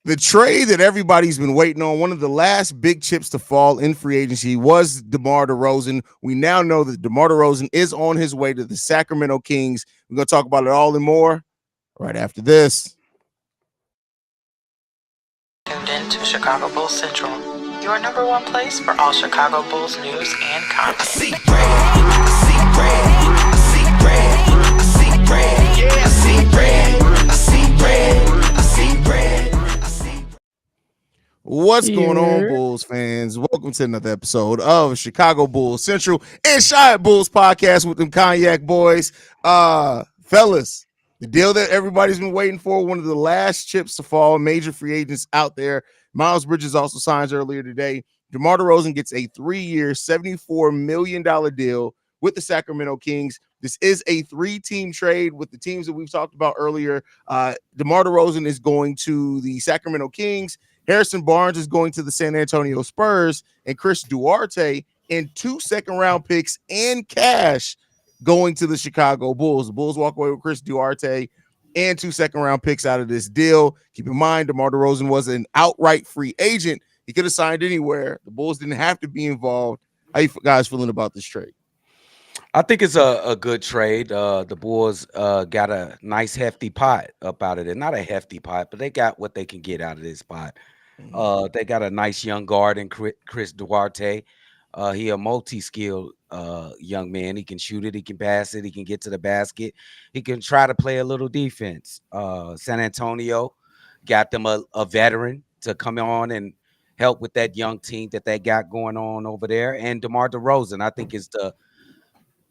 The trade that everybody's been waiting on, one of the last big chips to fall in free agency, was DeMar DeRozan. We now know that DeMar DeRozan is on his way to the Sacramento Kings. We're going to talk about it all and more right after this. Tuned in to Chicago Bulls Central, your number one place for all Chicago Bulls news and content. I see red, I see red, I see red, I see red, yeah, I see red, I see red, I see red, I see. What's going on, Bulls fans? Welcome to another episode of Chicago Bulls Central and Shy Bulls podcast with them Cognac boys. Fellas, the deal that everybody's been waiting for, one of the last chips to fall, major free agents out there. Miles Bridges also signs earlier today. DeMar DeRozan gets a 3-year, $74 million deal with the Sacramento Kings. This is a 3-team trade with the teams that we've talked about earlier. DeMar DeRozan is going to the Sacramento Kings. Harrison Barnes is going to the San Antonio Spurs, and Chris Duarte and 2 second-round picks and cash going to the Chicago Bulls. The Bulls walk away with Chris Duarte and 2 second-round picks out of this deal. Keep in mind, DeMar DeRozan was an outright free agent. He could have signed anywhere. The Bulls didn't have to be involved. How you guys feeling about this trade? I think it's a good trade. The Bulls got a nice hefty pot up out of it. Not a hefty pot, but they got what they can get out of this pot. They got a nice young guard in Chris Duarte. He a multi-skilled young man. He can shoot it. He can pass it. He can get to the basket. He can try to play a little defense. San Antonio got them a veteran to come on and help with that young team that they got going on over there. And DeMar DeRozan, I think, is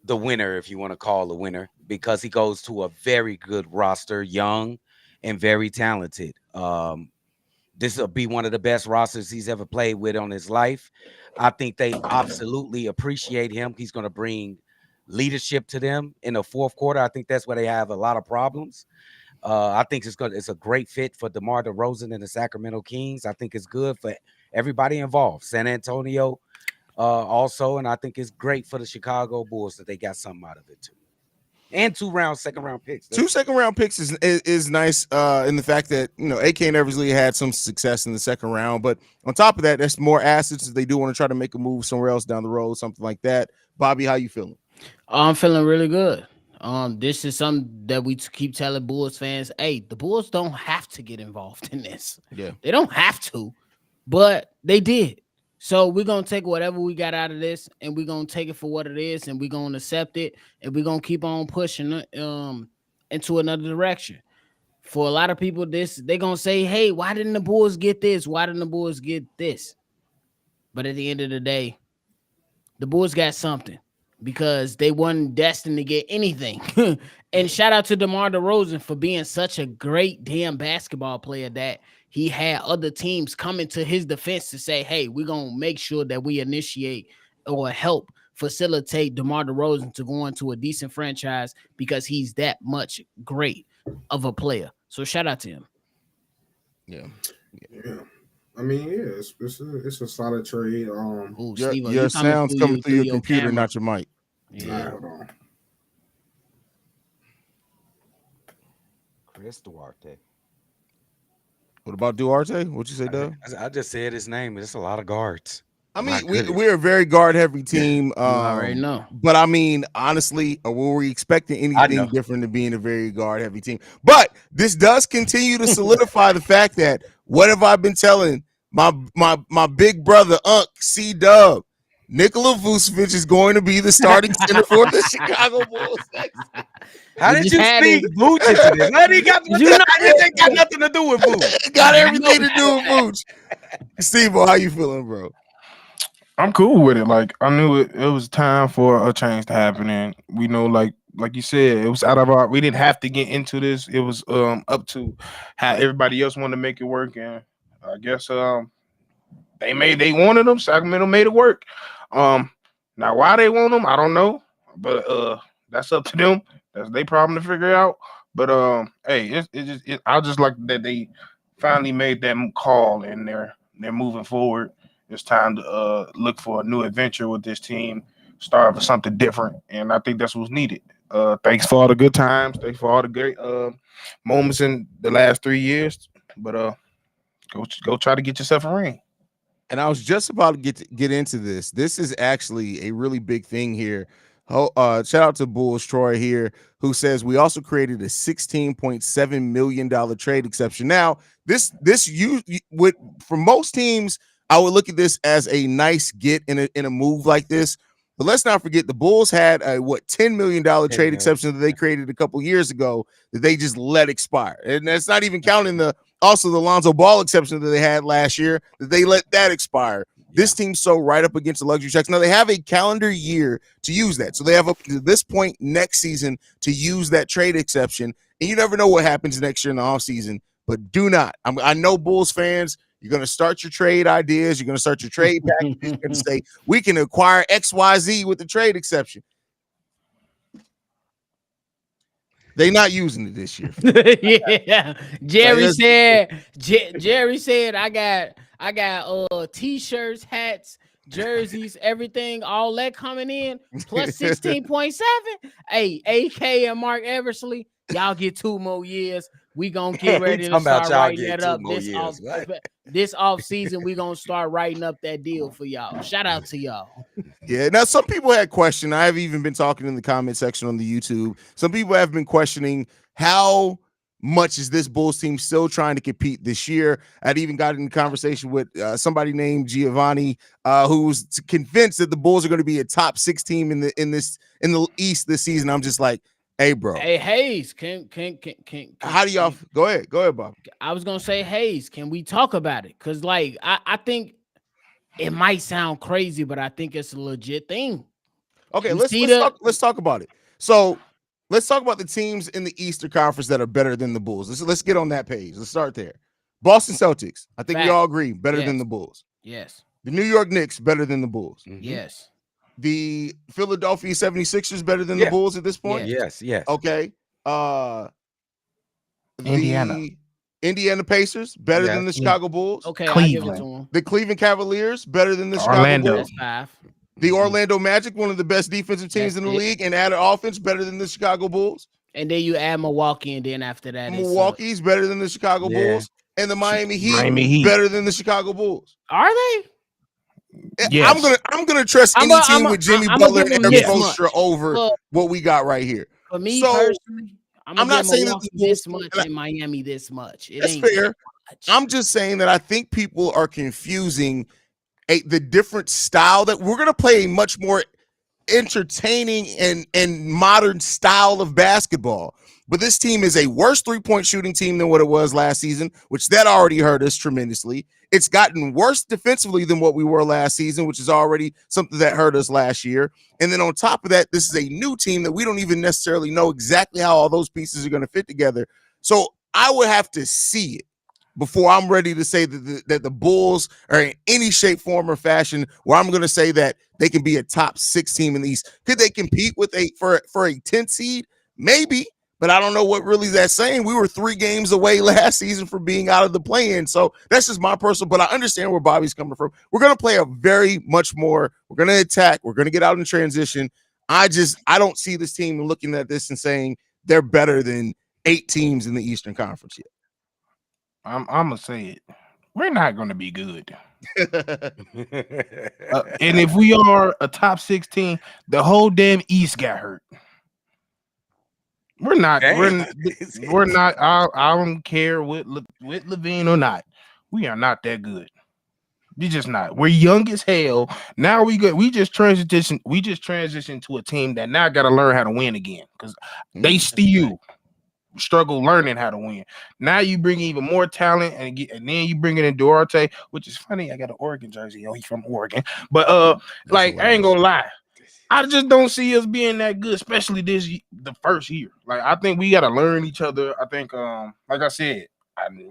the winner, if you want to call a winner, because he goes to a very good roster, young and very talented. This will be one of the best rosters he's ever played with on his life. I think they absolutely appreciate him. He's going to bring leadership to them in the fourth quarter. I think that's where they have a lot of problems. I think it's a great fit for DeMar DeRozan and the Sacramento Kings. I think it's good for everybody involved. San Antonio also, and I think it's great for the Chicago Bulls that they got something out of it too. And 2 second-round picks. 2 second-round picks is nice in the fact that, you know, AK and Eversley had some success in the second round. But on top of that, there's more assets if they do want to try to make a move somewhere else down the road, something like that. Bobby, how you feeling? I'm feeling really good. This is something that we keep telling Bulls fans. Hey, the Bulls don't have to get involved in this. Yeah. They don't have to, but they did. So we're going to take whatever we got out of this, and we're going to take it for what it is, and we're going to accept it, and we're going to keep on pushing into another direction. For a lot of people, they're going to say, hey, why didn't the Bulls get this? Why didn't the Bulls get this? But at the end of the day, the Bulls got something because they weren't destined to get anything. And shout out to DeMar DeRozan for being such a great damn basketball player that he had other teams coming to his defense to say, hey, we're going to make sure that we initiate or help facilitate DeMar DeRozan to go into a decent franchise because he's that much great of a player. So shout out to him. Yeah. I mean, yeah, it's a solid trade. Ooh, your sound's coming through your computer, camera. not your mic. Yeah. Hold on. Chris Duarte. What about Duarte? What'd you say, Doug? I just said his name. It's a lot of guards. I mean, we're a very guard-heavy team. You already know. But, I mean, honestly, were we expecting anything different than being a very guard-heavy team? But this does continue to solidify the fact that what have I been telling my big brother, Unc, C-Dub? Nikola Vucevic is going to be the starting center for the Chicago Bulls. How did you speak Vooch into this? How did he got nothing to do with Vooch? Got everything to do with Vooch. Steve, how you feeling, bro? I'm cool with it. Like, I knew it was time for a change to happen, and we know, like you said, it was out of we didn't have to get into this. It was up to how everybody else wanted to make it work, and I guess they wanted them. Sacramento made it work. Now why they want them, I don't know, but that's up to them. That's their problem to figure out. But hey, I just like that they finally made that call and they're moving forward. It's time to look for a new adventure with this team, start with something different, and I think that's what's needed. Thanks for all the good times, thanks for all the great moments in the last 3 years. But Go try to get yourself a ring. And I was just about to get into this. This is actually a really big thing here. Shout out to Bulls Troy here, who says we also created a $16.7 million trade exception. Now, this you would, for most teams, I would look at this as a nice get in a move like this. But let's not forget the Bulls had a $10 million trade exception that they created a couple years ago that they just let expire. And that's not even counting the Lonzo Ball exception that they had last year that they let that expire. This team's so right up against the luxury tax. Now they have a calendar year to use that. So they have up to this point next season to use that trade exception. And you never know what happens next year in the offseason. But do not. I know Bulls fans, you're going to start your trade ideas. You're going to start your trade packages. You're going to say, we can acquire XYZ with the trade exception. They're not using it this year. Yeah. Jerry said, I got t-shirts, hats, jerseys, everything, all that coming in, plus 16.7. Hey, AK and Mark Eversley, y'all get 2 more years. We gonna get ready to start writing that up this off season. We gonna start writing up that deal for y'all. Shout out to y'all. Yeah. Now some people had questioned. I have even been talking in the comment section on the YouTube. Some people have been questioning how much is this Bulls team still trying to compete this year. I'd even got in a conversation with somebody named Giovanni, who was convinced that the Bulls are going to be a top 6 team in the East this season. I'm just like, hey, bro. Hey, Haize, can how do y'all go ahead, Bob? I was gonna say, Haize, can we talk about it? Because like I think it might sound crazy, but I think it's a legit thing. Okay, let's talk about it. So let's talk about the teams in the Eastern Conference that are better than the Bulls. Let's get on that page. Let's start there. Boston Celtics, I think we all agree, better than the Bulls. Yes. The New York Knicks, better than the Bulls. Mm-hmm. Yes. The Philadelphia 76ers better than the Bulls at this point? Yes. Okay. Indiana. The Indiana Pacers better than the Chicago Bulls. Okay. Cleveland. The Cleveland Cavaliers better than the Chicago Bulls. 5. The Orlando Magic, one of the best defensive teams in the league, and added offense better than the Chicago Bulls. And then you add Milwaukee, and then after that, Milwaukee's better than the Chicago Bulls, and the Miami Heat better than the Chicago Bulls. Are they? Yes. I'm gonna trust any team with Jimmy Butler and Eric Spoelstra over what we got right here. For me personally, I'm not saying that this much in Miami this much. That's fair. I'm just saying that I think people are confusing the different style that we're gonna play a much more entertaining and modern style of basketball. But this team is a worse 3-point shooting team than what it was last season, which that already hurt us tremendously. It's gotten worse defensively than what we were last season, which is already something that hurt us last year. And then on top of that, this is a new team that we don't even necessarily know exactly how all those pieces are going to fit together. So I would have to see it before I'm ready to say that the Bulls are in any shape, form, or fashion where I'm going to say that they can be a top 6 team in the East. Could they compete with for a 10th seed? Maybe. But I don't know what really that's saying. We were 3 games away last season from being out of the play-in. So that's just my personal, but I understand where Bobby's coming from. We're going to play a very much more, we're going to attack. We're going to get out in transition. I don't see this team looking at this and saying they're better than 8 teams in the Eastern Conference yet. I'm going to say it. We're not going to be good. And if we are a top 16, the whole damn East got hurt. We're not. We're not. I don't care with Levine or not. We are not that good. We just not. We're young as hell. Now we just transition. We just transition to a team that now got to learn how to win again because they still struggle learning how to win. Now you bring even more talent and then you bring it in Duarte, which is funny. I got an Oregon jersey. Oh, he's from Oregon. But like I ain't gonna lie. I just don't see us being that good, especially the first year. Like I think we got to learn each other. I think, like I said,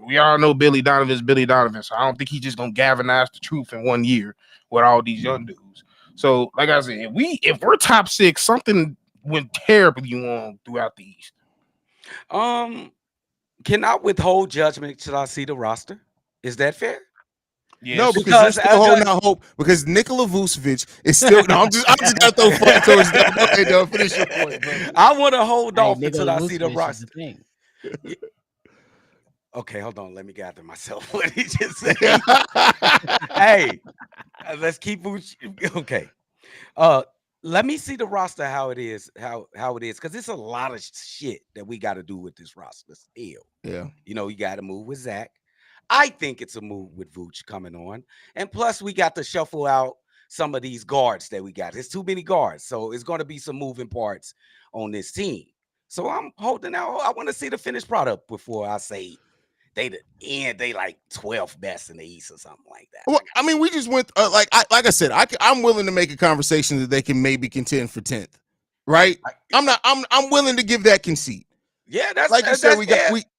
we all know Billy Donovan's Billy Donovan, so I don't think he's just gonna galvanize the truth in 1 year with all these young dudes. So, like I said, if we're top 6, something went terribly wrong throughout the East. Can I withhold judgment till I see the roster? Is that fair? Yes. No, because you're still holding out hope because Nikola Vucevic is still. No, I'm just gonna throw fun towards them. Okay, no, finish your point, bro. I want to hold off until I see the roster. Okay, hold on. Let me gather myself. What did he just say? Hey, let's keep okay. Let me see the roster how it is, how it is, because it's a lot of shit that we got to do with this roster still. Yeah. You know, you got to move with Zach. I think it's a move with Vooch coming on, and plus we got to shuffle out some of these guards that we got. There's too many guards, so it's going to be some moving parts on this team. So I'm holding out. I want to see the finished product before I say they like 12th best in the East or something like that. Well, I mean, we just went like I said, I'm willing to make a conversation that they can maybe contend for 10th, right? I'm willing to give that conceit. Yeah, that's like you said.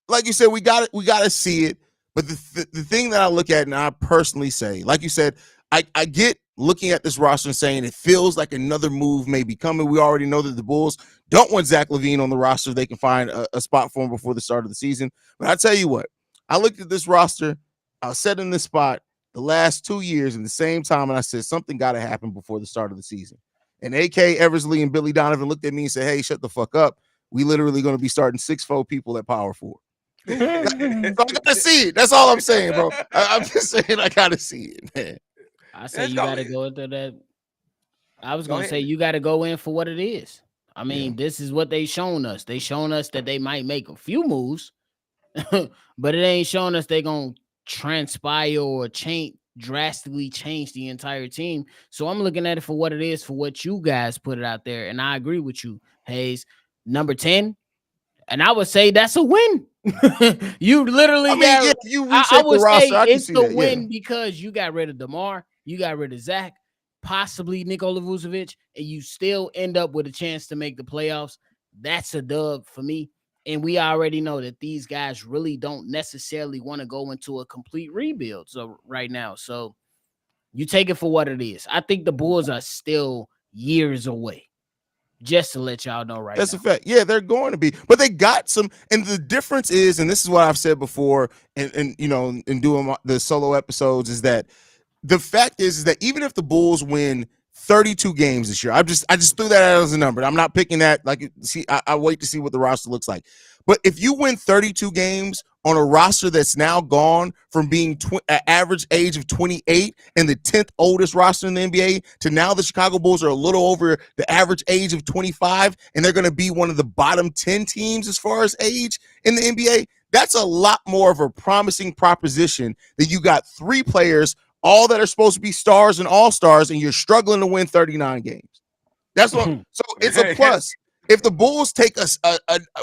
Like you said, we got it. We got to see it. But the thing that I look at and I personally say, like you said, I get looking at this roster and saying it feels like another move may be coming. We already know that the Bulls don't want Zach LaVine on the roster. They can find a spot for him before the start of the season. But I tell you what, I looked at this roster. I was set in this spot the last 2 years in the same time, and I said something got to happen before the start of the season. And A.K. Eversley and Billy Donovan looked at me and said, "Hey, shut the fuck up. We literally going to be starting 6'4" people at power forward." So I gotta see it. That's all I'm saying, bro. I'm just saying I gotta see it, man. I say you gotta go into that. I was gonna say you gotta go in for what it is. I mean, this is what they shown us. They shown us that they might make a few moves, but it ain't showing us they gonna transpire or drastically change the entire team. So I'm looking at it for what it is, for what you guys put it out there, and I agree with you, Haize. Number 10, and I would say that's a win. You literally I would say it's the win because you got rid of DeMar, you got rid of Zach, possibly Nikola Vucevic, and you still end up with a chance to make the playoffs. That's a dub for me. And we already know that these guys really don't necessarily want to go into a complete rebuild right now. So you take it for what it is. I think the Bulls are still years away. Just to let y'all know right now. That's a fact. Yeah, they're going to be. But they got some. And the difference is, and this is what I've said before, and you know, in doing the solo episodes, is that the fact is that even if the Bulls win 32 games this year, I just threw that out as a number. I'm not picking that. Like, see, I wait to see what the roster looks like. But if you win 32 games on a roster that's now gone from being an average age of 28 and the 10th oldest roster in the NBA to now the Chicago Bulls are a little over the average age of 25 and they're going to be one of the bottom 10 teams as far as age in the NBA, that's a lot more of a promising proposition that you got 3 players, all that are supposed to be stars and all-stars, and you're struggling to win 39 games. That's what. So it's a plus. If the Bulls take and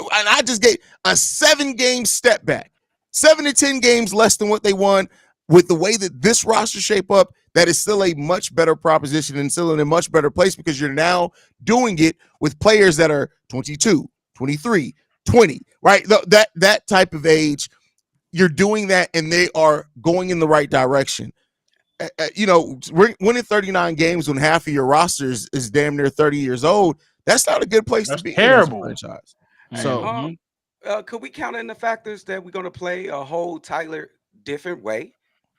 I just gave a 7-game step back, 7 to 10 games less than what they won, with the way that this roster shape up, that is still a much better proposition and still in a much better place because you're now doing it with players that are 22, 23, 20, right? That type of age, you're doing that and they are going in the right direction. You know, winning 39 games when half of your roster is damn near 30 years old. That's not a good place to be. Terrible. Franchise. So, could we count in the factors that we're going to play a whole Tyler different way?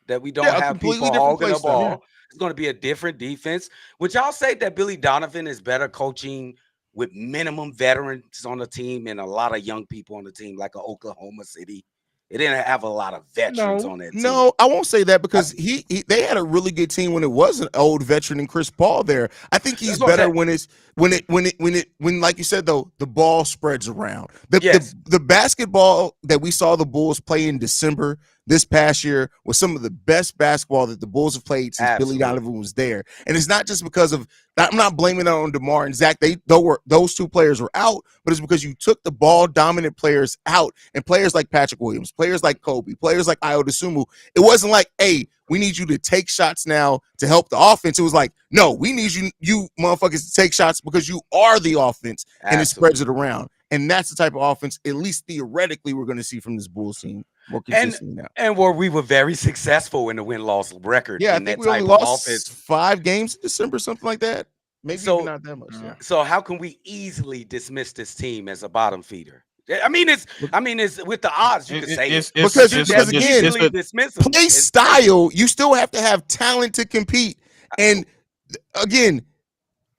That we don't have people hogging the ball. Yeah. It's going to be a different defense. Would y'all say that Billy Donovan is better coaching with minimum veterans on the team and a lot of young people on the team, like Oklahoma City? It didn't have a lot of veterans on that team. No, I won't say that because they had a really good team when it was an old veteran and Chris Paul there. I think he's better when like you said though, the ball spreads around. The basketball that we saw the Bulls play in December this past year was some of the best basketball that the Bulls have played since Billy Donovan was there. And it's not just because of, I'm not blaming that on DeMar and Zach. Those 2 players were out, but it's because you took the ball dominant players out, and players like Patrick Williams, players like Kobe, players like Ayo Dosunmu. It wasn't like, hey, we need you to take shots now to help the offense. It was like, no, we need you motherfuckers to take shots because you are the offense. Absolutely. And it spreads it around. And that's the type of offense, at least theoretically, we're going to see from this Bulls team more consistently now. And where we were very successful in the win-loss record. Yeah, I think we only lost 5 games in December, something like that. Maybe even not that much. Yeah. So how can we easily dismiss this team as a bottom feeder? I mean, it's with the odds you could say because again, play style, you still have to have talent to compete. And again,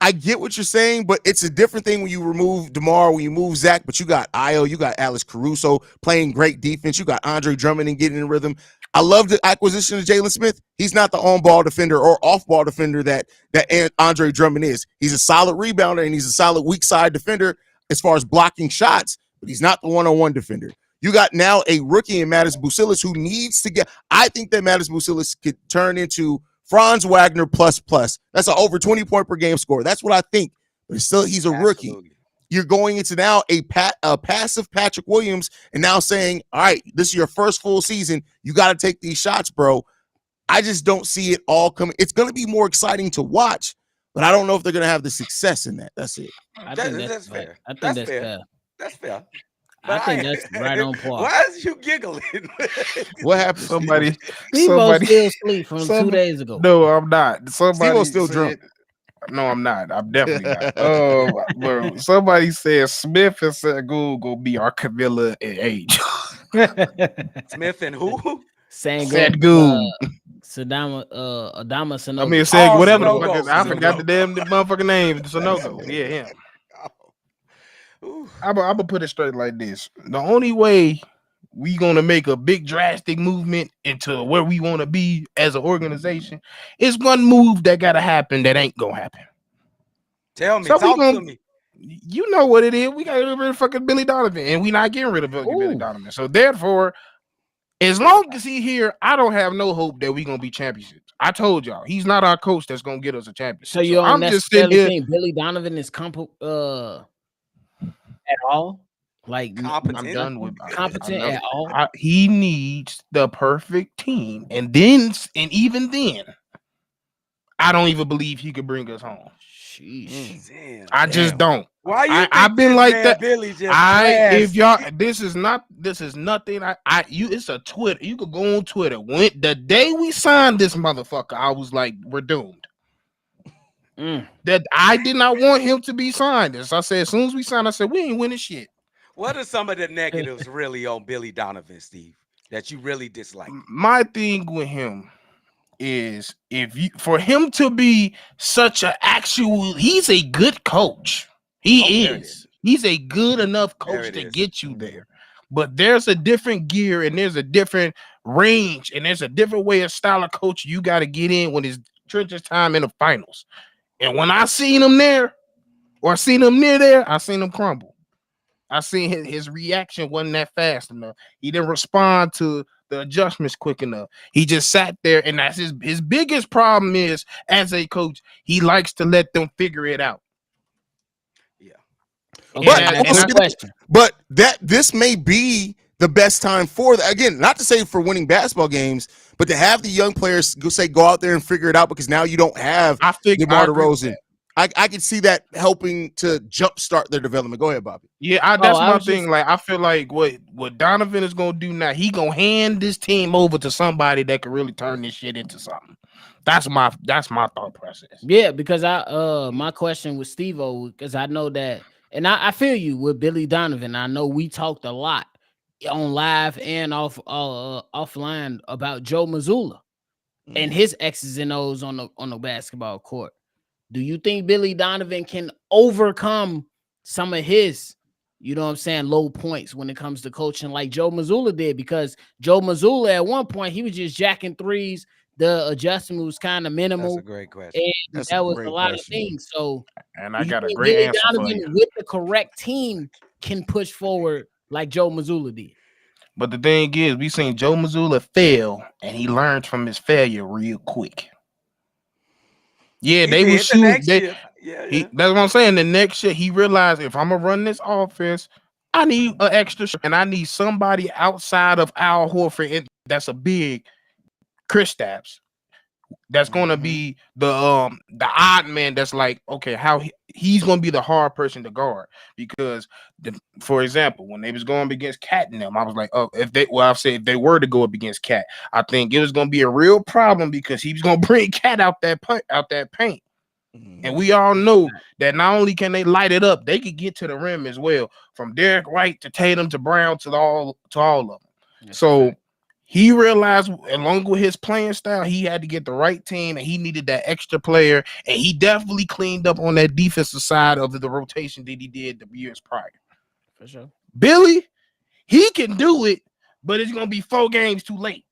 I get what you're saying, but it's a different thing when you remove DeMar, when you move Zach, but you got Io, you got Alex Caruso playing great defense. You got Andre Drummond and getting in rhythm. I love the acquisition of Jalen Smith. He's not the on-ball defender or off-ball defender that Andre Drummond is. He's a solid rebounder and he's a solid weak side defender as far as blocking shots, but he's not the one-on-one defender. You got now a rookie in Mattis Bucilis who needs to get – I think that Mattis Bucilis could turn into Franz Wagner plus. That's an over 20 point per game score. That's what I think. But still, he's a rookie. You're going into now a passive Patrick Williams and now saying, all right, this is your first full season. You got to take these shots, bro. I just don't see it all coming. It's going to be more exciting to watch, but I don't know if they're going to have the success in that. That's it. I think that's fair. I think that's fair. That's fair. I think that's right on point. Why is you giggling? What happened? Somebody still asleep from 2 days ago. No, I'm not. Somebody still drunk. No, I'm not. I'm definitely not. Bro, somebody said Smith and Sengun go be our Camilla and age. Smith and who? Sengun. Adama Sanogo. I mean, said whatever the fuck is. I forgot the motherfucking name. Sanogo. Yeah, him. I'm gonna put it straight like this. The only way we gonna make a big drastic movement into where we want to be as an organization is one move that gotta happen that ain't gonna happen. Tell me, so talk to me. You know what it is. We gotta get rid of fucking Billy Donovan, and we not getting rid of Billy Donovan. So therefore, as long as he here, I don't have no hope that we gonna be championships. I told y'all he's not our coach that's gonna get us a championship. So you don't necessarily think Billy Donovan is at all? Like competent? I'm done with competent at all. He needs the perfect team, and even then, I don't even believe he could bring us home. Sheesh. I just don't. Why you? I've been like that. Billy just if y'all, this is nothing. It's a Twitter. You could go on Twitter. When the day we signed this motherfucker, I was like, we're doomed. That I did not want him to be signed. As I said, as soon as we signed, I said we ain't winning shit. What are some of the negatives really on Billy Donovan, Steve, that you really dislike? My thing with him is for him to be such an he's a good coach. He is. He's a good enough coach to get you there. But there's a different gear and there's a different range and there's a different way of style of coach you got to get in when it's trenches time in the finals. And when I seen him there, or I seen him near there, I seen him crumble. I seen his reaction wasn't that fast enough. He didn't respond to the adjustments quick enough. He just sat there, and that's his biggest problem is, as a coach, he likes to let them figure it out. Yeah. But this may be the best time for that. Again, not to say for winning basketball games, but to have the young players go out there and figure it out, because now you don't have DeMar DeRozan. I can see that helping to jumpstart their development. Go ahead, Bobby. Yeah, that's my thing. Like, I feel like what Donovan is gonna do now, he gonna hand this team over to somebody that can really turn this shit into something. That's my thought process. Yeah, because my question with Steve-O, because I know that, and I feel you with Billy Donovan. I know we talked a lot on live and offline about Joe Mazzulla and his X's and O's on the basketball court. Do you think Billy Donovan can overcome some of his, low points when it comes to coaching like Joe Mazzulla did? Because Joe Mazzulla at one point, he was just jacking threes. The adjustment was kind of minimal. That's a great question. And that was a lot of things. So, and I got a great Billy answer Donovan for you. with the correct team can push forward like Joe Mazzulla did. But the thing is, we seen Joe Mazzulla fail, and he learned from his failure real quick. Yeah, they will shoot. That's what I'm saying. The next year, he realized, if I'm gonna run this offense, I need an extra, and I need somebody outside of Al Horford. That's a big Kristaps. That's gonna be the odd man. That's like, okay, how he's gonna be the hard person to guard, because for example, when they was going up against Cat and them, I was like, oh, if they were to go up against Cat, I think it was gonna be a real problem, because he was gonna bring Cat out that paint. And we all know that not only can they light it up, they could get to the rim as well, from Derek White to Tatum to Brown to all of them. So He realized, along with his playing style, he had to get the right team, and he needed that extra player. And he definitely cleaned up on that defensive side of the rotation that he did the years prior. For sure. Billy, he can do it, but it's gonna be 4 games too late.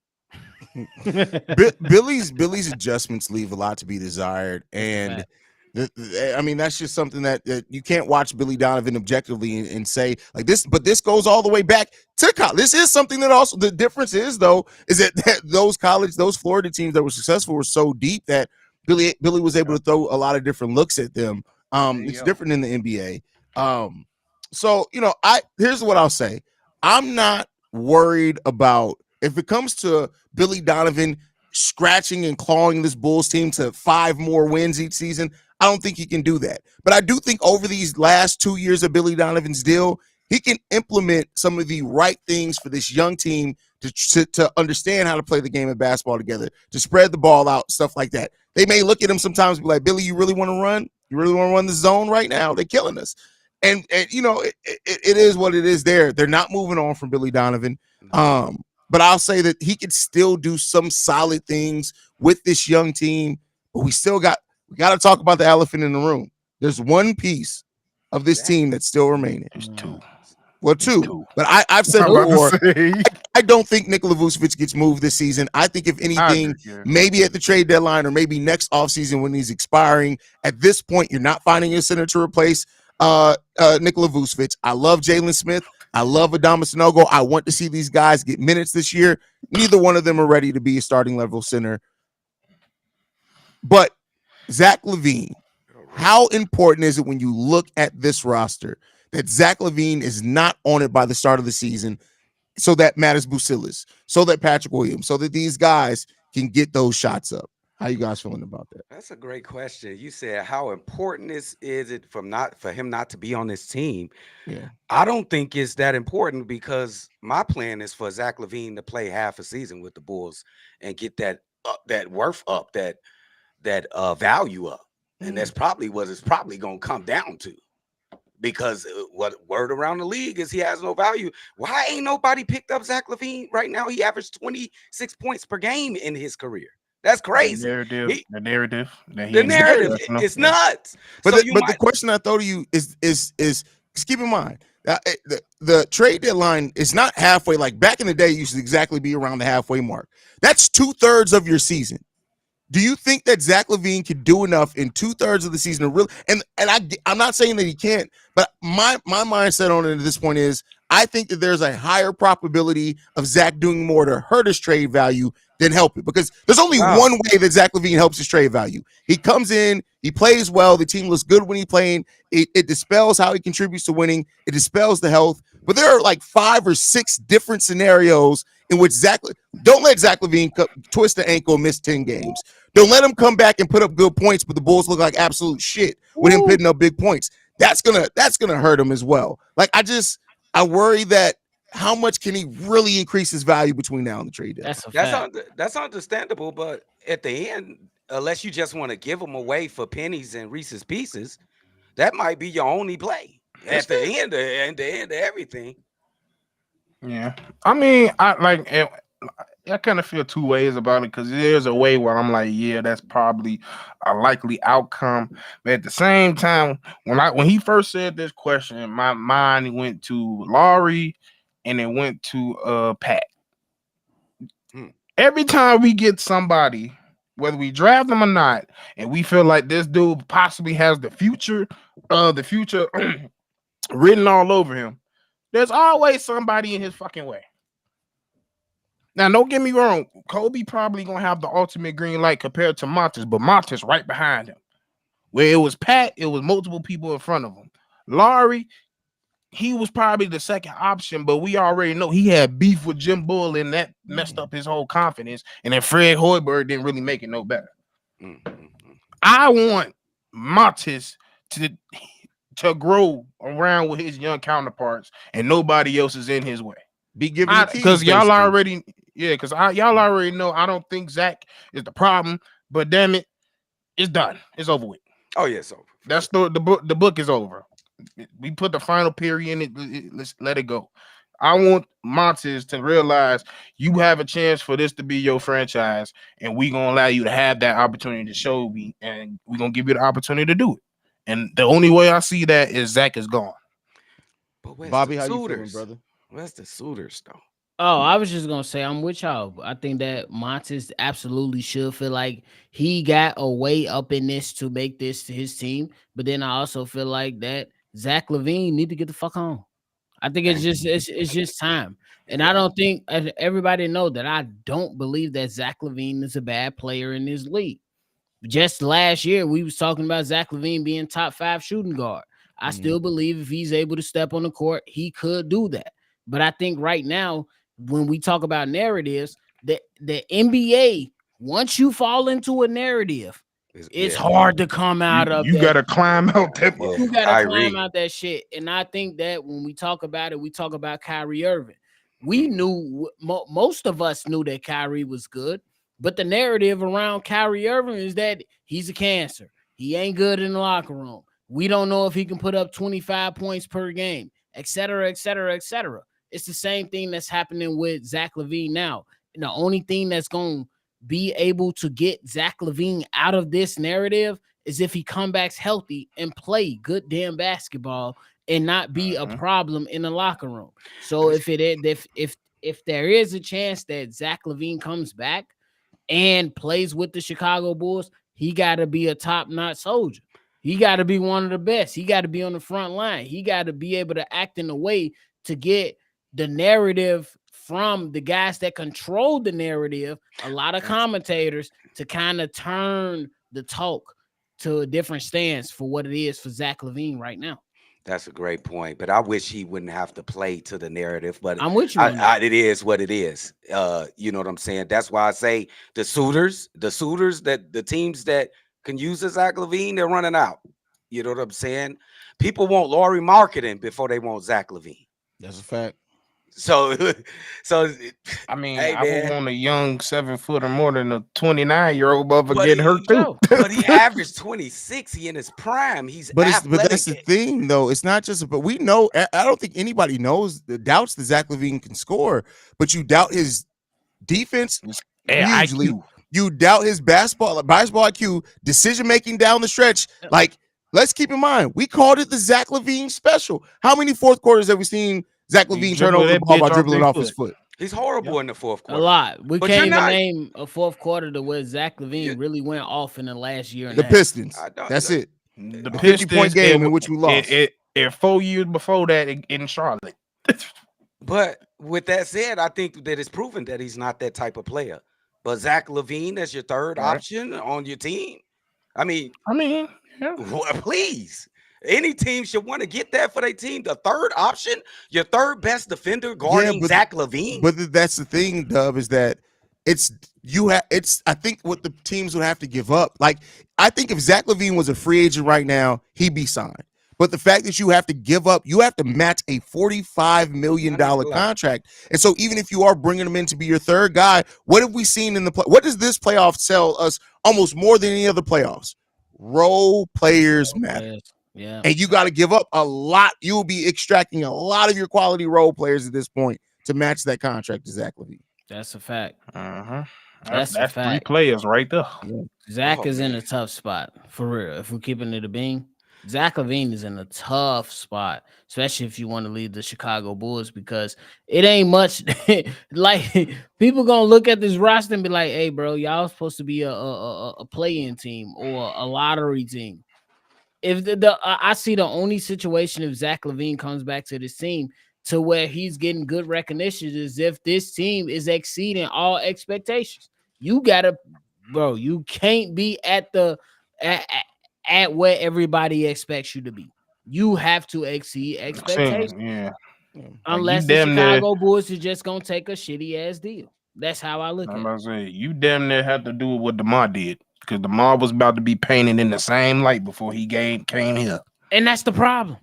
Billy's adjustments leave a lot to be desired, and I mean that's just something that you can't watch Billy Donovan objectively and say like this. But this goes all the way back to college. This is something that also the difference is though is that those Florida teams that were successful were so deep that Billy was able to throw a lot of different looks at them. It's different in the NBA. So here's what I'll say. I'm not worried about if it comes to Billy Donovan scratching and clawing this Bulls team to 5 more wins each season. I don't think he can do that. But I do think over these last 2 years of Billy Donovan's deal, he can implement some of the right things for this young team to understand how to play the game of basketball together, to spread the ball out, stuff like that. They may look at him sometimes and be like, Billy, you really want to run? You really want to run the zone right now? They're killing us. And it is what it is there. They're not moving on from Billy Donovan. But I'll say that he could still do some solid things with this young team. But we got to talk about the elephant in the room. There's one piece of this team that's still remaining. There's 2. Well, 2. But I've said before, I don't think Nikola Vucevic gets moved this season. I think if anything, maybe at the trade deadline or maybe next offseason when he's expiring. At this point, you're not finding a center to replace Nikola Vucevic. I love Jalen Smith. I love Adama Sanogo. I want to see these guys get minutes this year. Neither one of them are ready to be a starting level center. But Zach LaVine, how important is it when you look at this roster that Zach LaVine is not on it by the start of the season so that Mattis Bucilis, so that Patrick Williams, so that these guys can get those shots up? How you guys feeling about that? That's a great question. You said how important is it for him not to be on this team? Yeah, I don't think it's that important because my plan is for Zach LaVine to play half a season with the Bulls and get that worth up, that value up, and that's probably what it's probably going to come down to. Because what word around the league is he has no value. Why ain't nobody picked up Zach LaVine right now? He averaged 26 points per game in his career. That's crazy. The narrative. It's nuts. But the question I throw to you is keep in mind the trade deadline is not halfway. Like back in the day, it used to exactly be around the halfway mark. That's 2/3 of your season. Do you think that Zach LaVine could do enough in 2/3 of the season to really? And I'm not saying that he can't, but my mindset on it at this point is I think that there's a higher probability of Zach doing more to hurt his trade value than help it, because there's only one way that Zach LaVine helps his trade value. He comes in, he plays well, the team looks good when he's playing. It dispels how he contributes to winning. It dispels the health. But there are like 5 or 6 different scenarios in which don't let Zach LaVine twist the ankle and miss 10 games. Don't let him come back and put up good points, but the Bulls look like absolute shit with him putting up big points. That's gonna hurt him as well. Like I worry that how much can he really increase his value between now and the trade deadline? That's understandable, but at the end, unless you just want to give them away for pennies and Reese's Pieces, that might be your only play at the end of everything. Yeah, I mean, I kind of feel 2 ways about it, because there's a way where I'm like, yeah, that's probably a likely outcome. But at the same time, when he first said this question, my mind went to Laurie and it went to Pat. Every time we get somebody, whether we draft them or not, and we feel like this dude possibly has the future written all over him, there's always somebody in his fucking way. Now, don't get me wrong. Kobe probably going to have the ultimate green light compared to Montes, but Montes right behind him. Where it was Pat, it was multiple people in front of him. Laurie, he was probably the second option, but we already know he had beef with Jim Bull, and that messed up his whole confidence. And then Fred Hoiberg didn't really make it no better. I want Montes to grow around with his young counterparts, and nobody else is in his way. Be given because y'all already know I don't think Zach is the problem, but damn it, it's done. It's over with. Oh yeah, it's over. That's the book is over. We put the final period in it. Let's let it go. I want Montes to realize you have a chance for this to be your franchise, and we gonna allow you to have that opportunity to show me, and we're gonna give you the opportunity to do it. And the only way I see that is Zach is gone. But where's Bobby, the how you feeling, suitors? brother? Where's the suitors though? Oh, I was just gonna say I'm with y'all. I think that Montes absolutely should feel like he got a way up in this to make this to his team. But then I also feel like that Zach LaVine need to get the fuck home. I think it's just time. And I don't think everybody know that I don't believe that Zach LaVine is a bad player in this league. Just last year, we was talking about Zach LaVine being top 5 shooting guard. I still believe if he's able to step on the court, he could do that. But I think right now, when we talk about narratives, the NBA, once you fall into a narrative, it's hard to come out of You that. gotta climb out that. Yeah, You gotta Kyrie. climb out that shit. And I think that when we talk about it, we talk about Kyrie Irving. We knew most of us knew that Kyrie was good, but the narrative around Kyrie Irving is that he's a cancer. He ain't good in the locker room. We don't know if he can put up 25 points per game, et cetera, et cetera, et cetera. It's the same thing that's happening with Zach LaVine now. And the only thing that's going to be able to get Zach LaVine out of this narrative is if he comes back healthy and play good damn basketball and not be a problem in the locker room. So if there is a chance that Zach LaVine comes back and plays with the Chicago Bulls, he got to be a top-notch soldier. He got to be one of the best. He got to be on the front line. He got to be able to act in a way to get the narrative from the guys that control the narrative, a lot of commentators, to kind of turn the talk to a different stance for what it is for Zach LaVine right now. That's a great point, but I wish he wouldn't have to play to the narrative. But I'm with you on that. it is what it is. You know what I'm saying? That's why I say the suitors that the teams that can use a Zach LaVine, they're running out. You know what I'm saying? People want Laurie marketing before they want Zach LaVine. That's a fact. So I mean, hey, I would man. want a young 7 footer more than a 29-year-old motherfucker getting hurt too. But he averaged 26. He in his prime. He's But athletic. that's the thing, though. It's not just. But we know. I don't think anybody doubts that Zach LaVine can score. But you doubt his defense hugely. IQ. You doubt his basketball IQ, decision making down the stretch. Like, let's keep in mind, we called it the Zach LaVine special. How many fourth quarters have we seen Zach LaVine turn over the ball by dribbling off his foot? He's horrible in the fourth quarter. A lot. We But can't you're even not- name a fourth quarter to where Zach LaVine really went off in the last year. And The a half. Pistons. I don't- That's it. The 50-point game in which we lost. It 4 years before that in Charlotte. But with that said, I think that it's proven that he's not that type of player. But Zach LaVine as your third option on your team. I mean, yeah. please. Any team should want to get that for their team. The third option, your third best defender guarding Zach LaVine. But that's the thing, Dub, is that I think what the teams would have to give up. Like, I think if Zach LaVine was a free agent right now, he'd be signed. But the fact that you have to give up, you have to match a $45 million contract. And so even if you are bringing him in to be your third guy, what have we seen in the play? What does this playoff tell us almost more than any other playoffs? Role players matter. Yeah. And you got to give up a lot. You will be extracting a lot of your quality role players at this point to match that contract to Zach LaVine. That's a fact. That's a fact. 3 players right there. Yeah. Zach is in a tough spot, for real. If we're keeping it a bean, Zach LaVine is in a tough spot, especially if you want to lead the Chicago Bulls, because it ain't much. Like, people gonna look at this roster and be like, "Hey, bro, y'all supposed to be a play-in team or a lottery team." If I see the only situation if Zach LaVine comes back to this team to where he's getting good recognition is if this team is exceeding all expectations. You gotta, bro. You can't be at where everybody expects you to be. You have to exceed expectations. Yeah. Unless the Chicago Bulls are just gonna take a shitty ass deal. That's how I look at it. I'm about to say, you damn near had to do what DeMar did, because DeMar was about to be painted in the same light before he came here. And that's the problem.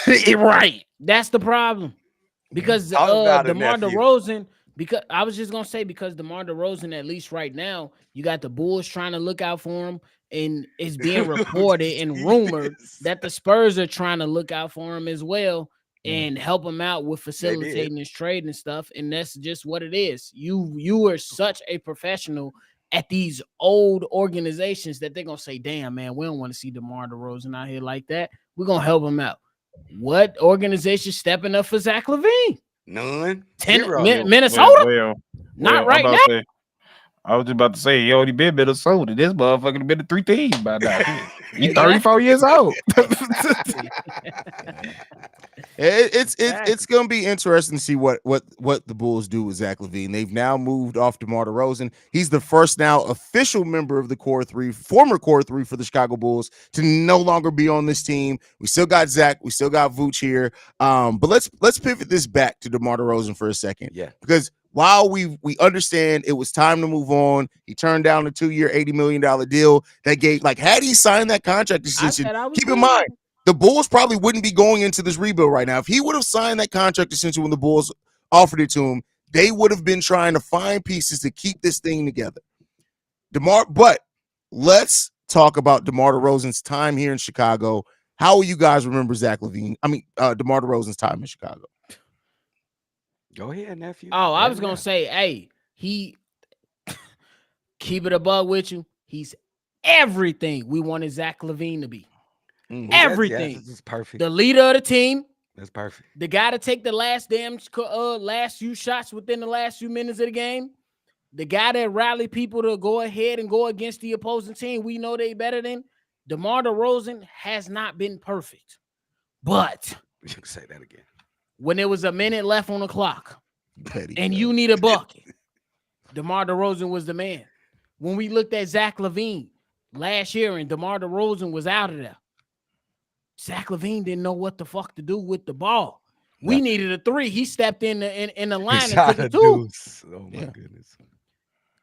Right. That's the problem. Because DeMar DeRozan, because I was just gonna say, because DeMar DeRozan, at least right now, you got the Bulls trying to look out for him, and it's being reported and rumored that the Spurs are trying to look out for him as well. and help him out with facilitating his trade and stuff. And that's just what it is. You are such a professional at these old organizations that they're gonna say, damn, man, we don't want to see DeMar DeRozan out here like that. We're gonna help him out. What organization stepping up for Zach LaVine? None. Minnesota? Not right now. I was just about to say, he already been Minnesota. This motherfucker been to 3 teams by now. He's 34 years old. It's gonna be interesting to see what the Bulls do with Zach LaVine. They've now moved off DeMar DeRozan. He's the first now official member of the former core three for the Chicago Bulls to no longer be on this team. We still got Zach, we still got Vooch here. But let's pivot this back to DeMar DeRozan for a second. Yeah, because while we understand it was time to move on, he turned down a 2-year, $80 million deal that gave, like, had he signed that contract extension, keep in mind, the Bulls probably wouldn't be going into this rebuild right now. If he would have signed that contract extension when the Bulls offered it to him, they would have been trying to find pieces to keep this thing together. But let's talk about DeMar DeRozan's time here in Chicago. How will you guys remember Zach LaVine? DeMar DeRozan's time in Chicago. Go ahead, nephew. Oh, I was gonna say, hey, he keep it above with you. He's everything we wanted Zach LaVine to be. Everything. This is perfect. The leader of the team. That's perfect. The guy to take the last few shots within the last few minutes of the game. The guy that rallied people to go ahead and go against the opposing team. We know they better than. DeMar DeRozan has not been perfect, but you can say that again. When there was a minute left on the clock and you need a bucket, DeMar DeRozan was the man. When we looked at Zach LaVine last year and DeMar DeRozan was out of there, Zach LaVine didn't know what the fuck to do with the ball. We needed a 3. He stepped in the line and took a 2. Oh my goodness.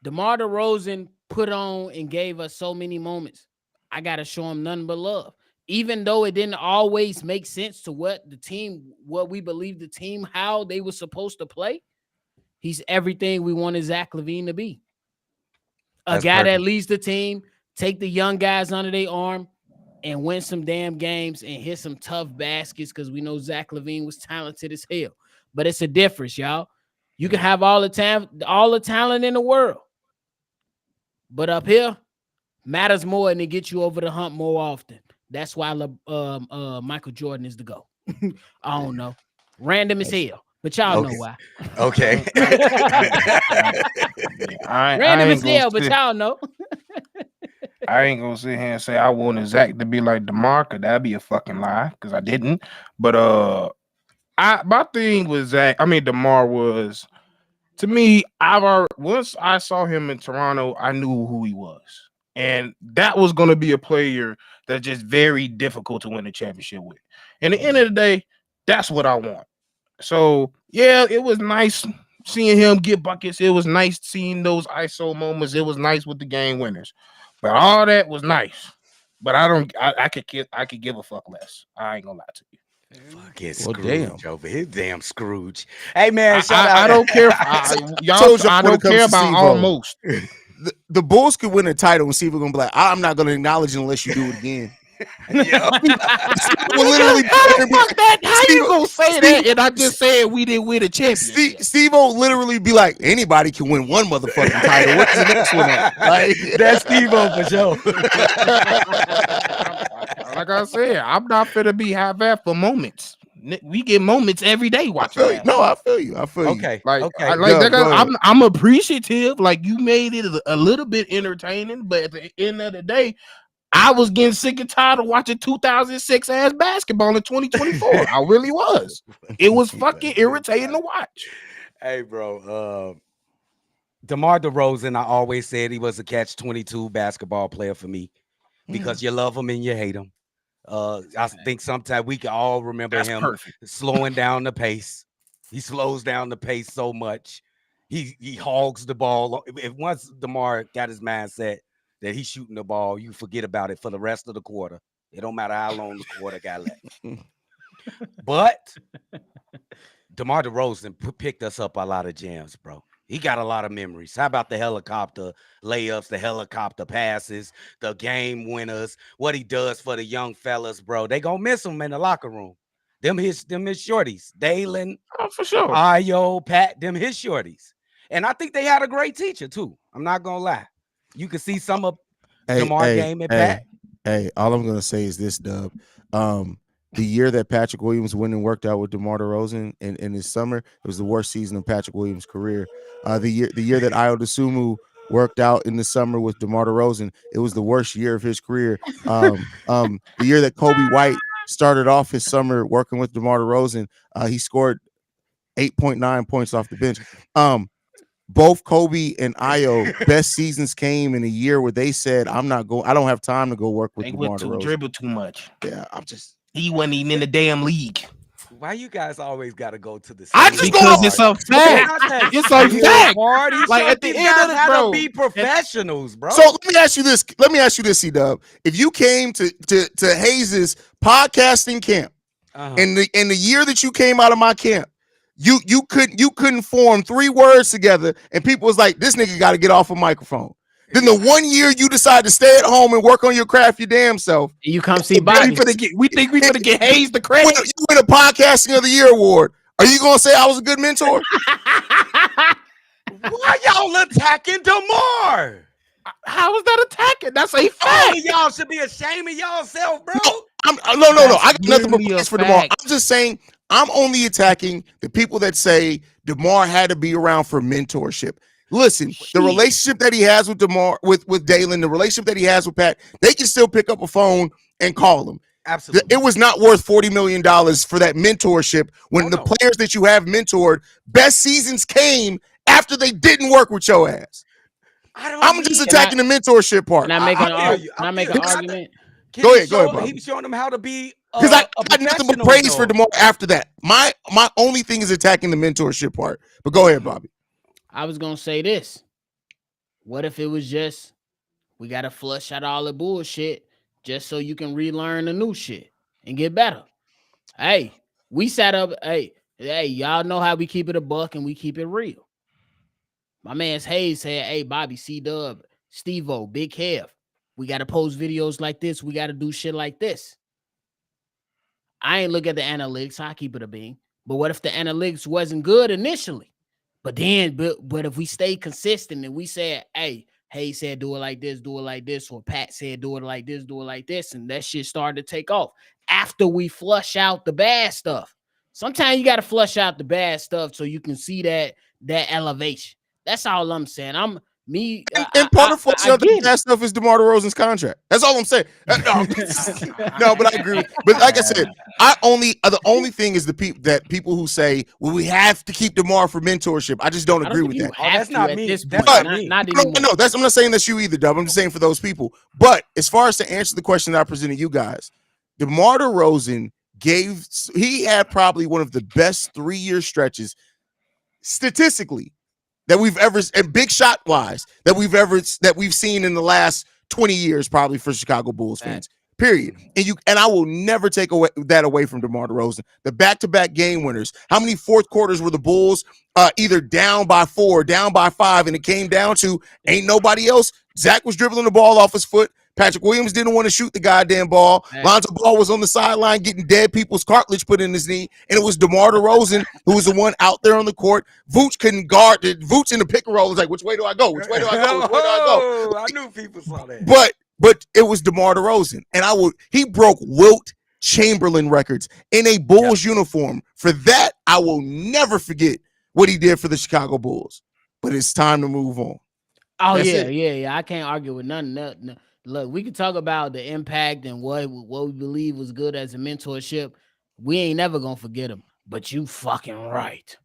DeMar DeRozan put on and gave us so many moments. I got to show him nothing but love. Even though it didn't always make sense to what we believe the team, how they were supposed to play, he's everything we wanted Zach LaVine to be. A guy that leads the team, take the young guys under their arm, and win some damn games and hit some tough baskets because we know Zach LaVine was talented as hell. But it's a difference, y'all. You can have all the talent in the world. But up here, matters more and it gets you over the hump more often. That's why Michael Jordan is the GOAT. I don't know. Random as hell. But y'all know why. Okay. Random as hell, but y'all know. I ain't gonna sit here and say I wanted Zach to be like DeMar, because that'd be a fucking lie, because I didn't. But my thing with DeMar was, to me, once I saw him in Toronto, I knew who he was. And that was going to be a player that's just very difficult to win a championship with. And at the end of the day, that's what I want. So, yeah, it was nice seeing him get buckets. It was nice seeing those ISO moments. It was nice with the game winners. But all that was nice. But I could give a fuck less. I ain't going to lie to you. Fucking Scrooge over here. Damn Scrooge. Hey, man, I don't care. I don't care about almost. The Bulls could win a title and see if we're gonna be like, I'm not gonna acknowledge it unless you do it again. We'll literally how you gonna say that? And I just said we didn't win a championship. Steve will literally be like, anybody can win one motherfucking title. What's the next one at? Like, that's Steve-O for sure. Like I said, I'm not finna be half-ass for moments. We get moments every day watching. I feel you. Okay. I'm appreciative. Like, you made it a little bit entertaining, but at the end of the day, I was getting sick and tired of watching 2006 ass basketball in 2024. I really was. It was fucking irritating to watch. Hey, bro. DeMar DeRozan, I always said he was a catch-22 basketball player for me because you love him and you hate him. I think sometimes we can all remember him slowing down the pace. He slows down the pace so much. He hogs the ball. If once DeMar got his mindset that he's shooting the ball, you forget about it for the rest of the quarter. It don't matter how long the quarter got left. But DeMar DeRozan picked us up a lot of gems, bro. He got a lot of memories. How about the helicopter layups, the helicopter passes, the game winners, what he does for the young fellas, bro? They gonna miss him in the locker room. Them his shorties. Dalen, Oh, for sure. Ayo, Pat, them his shorties. And I think they had a great teacher too. I'm not gonna lie. You can see some of DeMar game and Pat. Hey, all I'm gonna say is this, Dub. The year that Patrick Williams went and worked out with DeMar DeRozan in his summer, it was the worst season of Patrick Williams' career. The year that Ayo Dosunmu worked out in the summer with DeMar DeRozan, it was the worst year of his career. The year that Kobe White started off his summer working with DeMar DeRozan, he scored 8.9 points off the bench. Both Kobe and Ayo best seasons came in a year where they said, I don't have time to go work with DeMar DeRozan. Dribble too much. Yeah, he wasn't even in the damn league. Why you guys always gotta go to the I just because it's a fact. It's a fact. Like at the end of the bro, be professionals, bro. So let me ask you this, C-Dub. If you came to Haize's podcasting camp, in the year that you came out of my camp, you couldn't form 3 words together, and people was like, this nigga got to get off a microphone. Then the 1 year you decide to stay at home and work on your craft your damn self, you come see Bobby. We think we gonna get Haize the credit. You win a podcasting of the year award. Are you gonna say I was a good mentor? Why y'all attacking DeMar? How is that attacking? That's a fact. All of y'all should be ashamed of y'allself, bro. No. I got nothing but praise for DeMar. I'm just saying I'm only attacking the people that say DeMar had to be around for mentorship. Listen, the relationship that he has with DeMar, with Dalen, the relationship that he has with Pat, they can still pick up a phone and call him. Absolutely. It was not worth $40 million for that mentorship when the players that you have mentored, best seasons came after they didn't work with your ass. I'm just attacking the mentorship part. Can I make an argument? Go ahead, Bobby. He was showing them how to be because I got nothing but praise for DeMar after that. My only thing is attacking the mentorship part. But go ahead, Bobby. I was gonna say this. What if it was just we gotta flush out all the bullshit just so you can relearn the new shit and get better? Hey, we sat up. Hey, y'all know how we keep it a buck and we keep it real. My man's Haize said, "Hey, Bobby, C-Dub, Steve-O, Big Kev, we gotta post videos like this. We gotta do shit like this." I ain't look at the analytics. I keep it a bean. But what if the analytics wasn't good initially? But if we stay consistent and we said, hey, Haize said do it like this, or Pat said do it like this, and that shit started to take off after we flush out the bad stuff. Sometimes you got to flush out the bad stuff so you can see that elevation. That's all I'm saying. And part of flushing out the bad stuff is DeMar DeRozan's contract. That's all I'm saying. No, but I agree. But like I said, the only thing is the people who say, well, we have to keep DeMar for mentorship. I just don't agree with that. That's not me. No, I'm not saying that's you either, Dub. I'm just saying for those people. But as far as to answer the question that I presented you guys, DeMar DeRozan he had probably one of the best 3-year stretches statistically that we've ever, and big shot wise, that we've seen in the last 20 years, probably for Chicago Bulls fans. Period. And I will never take that away from DeMar DeRozan. The back-to-back game winners. How many fourth quarters were the Bulls either down by 4, down by 5, and it came down to ain't nobody else. Zach was dribbling the ball off his foot. Patrick Williams didn't want to shoot the goddamn ball. Lonzo Ball was on the sideline getting dead people's cartilage put in his knee, and it was DeMar DeRozan who was the one out there on the court. Vooch couldn't guard. Vooch in the pick and roll was like, which way do I go? Which way do I go? Which way do I go? I knew people saw that. But it was DeMar DeRozan, and he broke Wilt Chamberlain records in a Bulls uniform. For that, I will never forget what he did for the Chicago Bulls. But it's time to move on. Oh, yeah. I can't argue with nothing. Look, we can talk about the impact and what we believe was good as a mentorship. We ain't never gonna forget him. But you fucking right.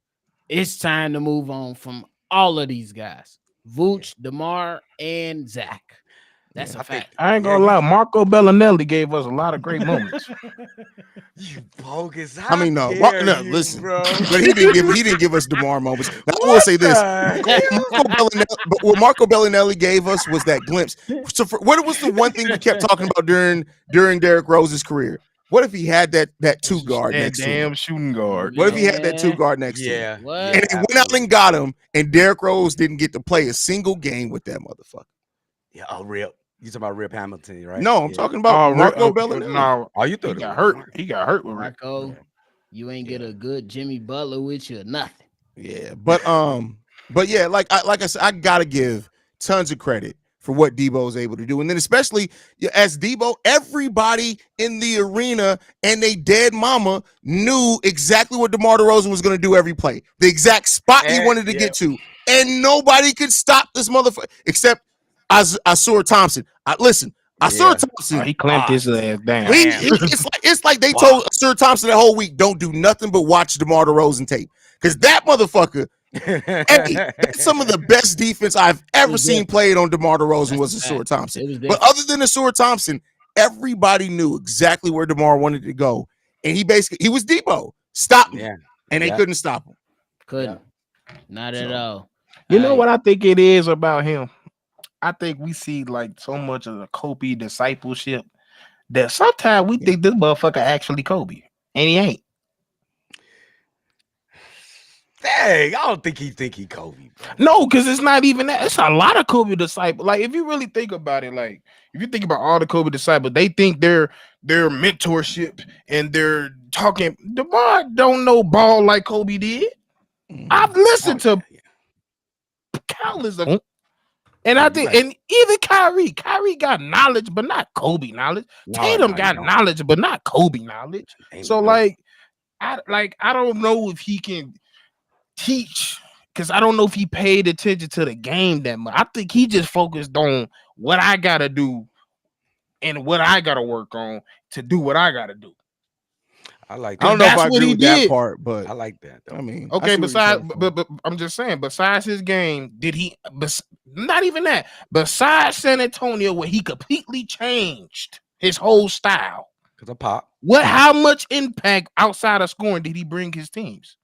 It's time to move on from all of these guys. Vooch, DeMar, and Zach. That's a fact. I ain't gonna lie. Marco Bellinelli gave us a lot of great moments. You bogus. Listen, bro. But he didn't give us DeMar moments. Now, I will say this: what Marco Bellinelli gave us was that glimpse. So, what was the one thing we kept talking about during Derrick Rose's career? What if he had that 2 guard next to him? Damn shooting guard. What if he had that 2 guard next to him? What? And he went out and got him, and Derrick Rose didn't get to play a single game with that motherfucker. Yeah, Rip. You talking about Rip Hamilton, right? No, I'm talking about Marco Bellinelli. No, you thought he got hurt. He got hurt with Marco. You ain't get a good Jimmy Butler with you or nothing. Yeah, but yeah, like I said, I gotta give tons of credit for what Debo is able to do, and then especially as Debo, everybody in the arena and they dead mama knew exactly what DeMar DeRozan was going to do every play, the exact spot he wanted to get to, and nobody could stop this motherfucker except Asur Thompson. Asur Thompson, he clamped his ass down. It's like they told Asur Thompson that whole week, don't do nothing but watch DeMar DeRozan tape, because that motherfucker. Hey, that's some of the best defense I've ever seen played on DeMar DeRozan was Asur Thompson. But other than Asur Thompson, everybody knew exactly where DeMar wanted to go, and he was Debo. Stop me, and they couldn't stop him. Couldn't, not at all. You know what I think it is about him? I think we see like so much of the Kobe discipleship that sometimes we think this motherfucker actually Kobe, and he ain't. Dang, I don't think he Kobe, bro. No, because it's not even that. It's a lot of Kobe disciples. Like, if you really think about it, like if you think about all the Kobe disciples, they think their mentorship and they're talking. DeMar don't know ball like Kobe did. I've listened to countless of them. And I think, and even Kyrie got knowledge, but not Kobe knowledge. Tatum got knowledge, but not Kobe knowledge. So I don't know if he can teach, because I don't know if he paid attention to the game that much. I think he just focused on what I gotta do and what I gotta work on to do what I gotta do. I like that. I don't know if I agree with that part, but I like that though. I mean, okay, besides, but I'm just saying, besides his game, did he? Not even that. Besides San Antonio, where he completely changed his whole style, because of Pop. How much impact outside of scoring did he bring his teams?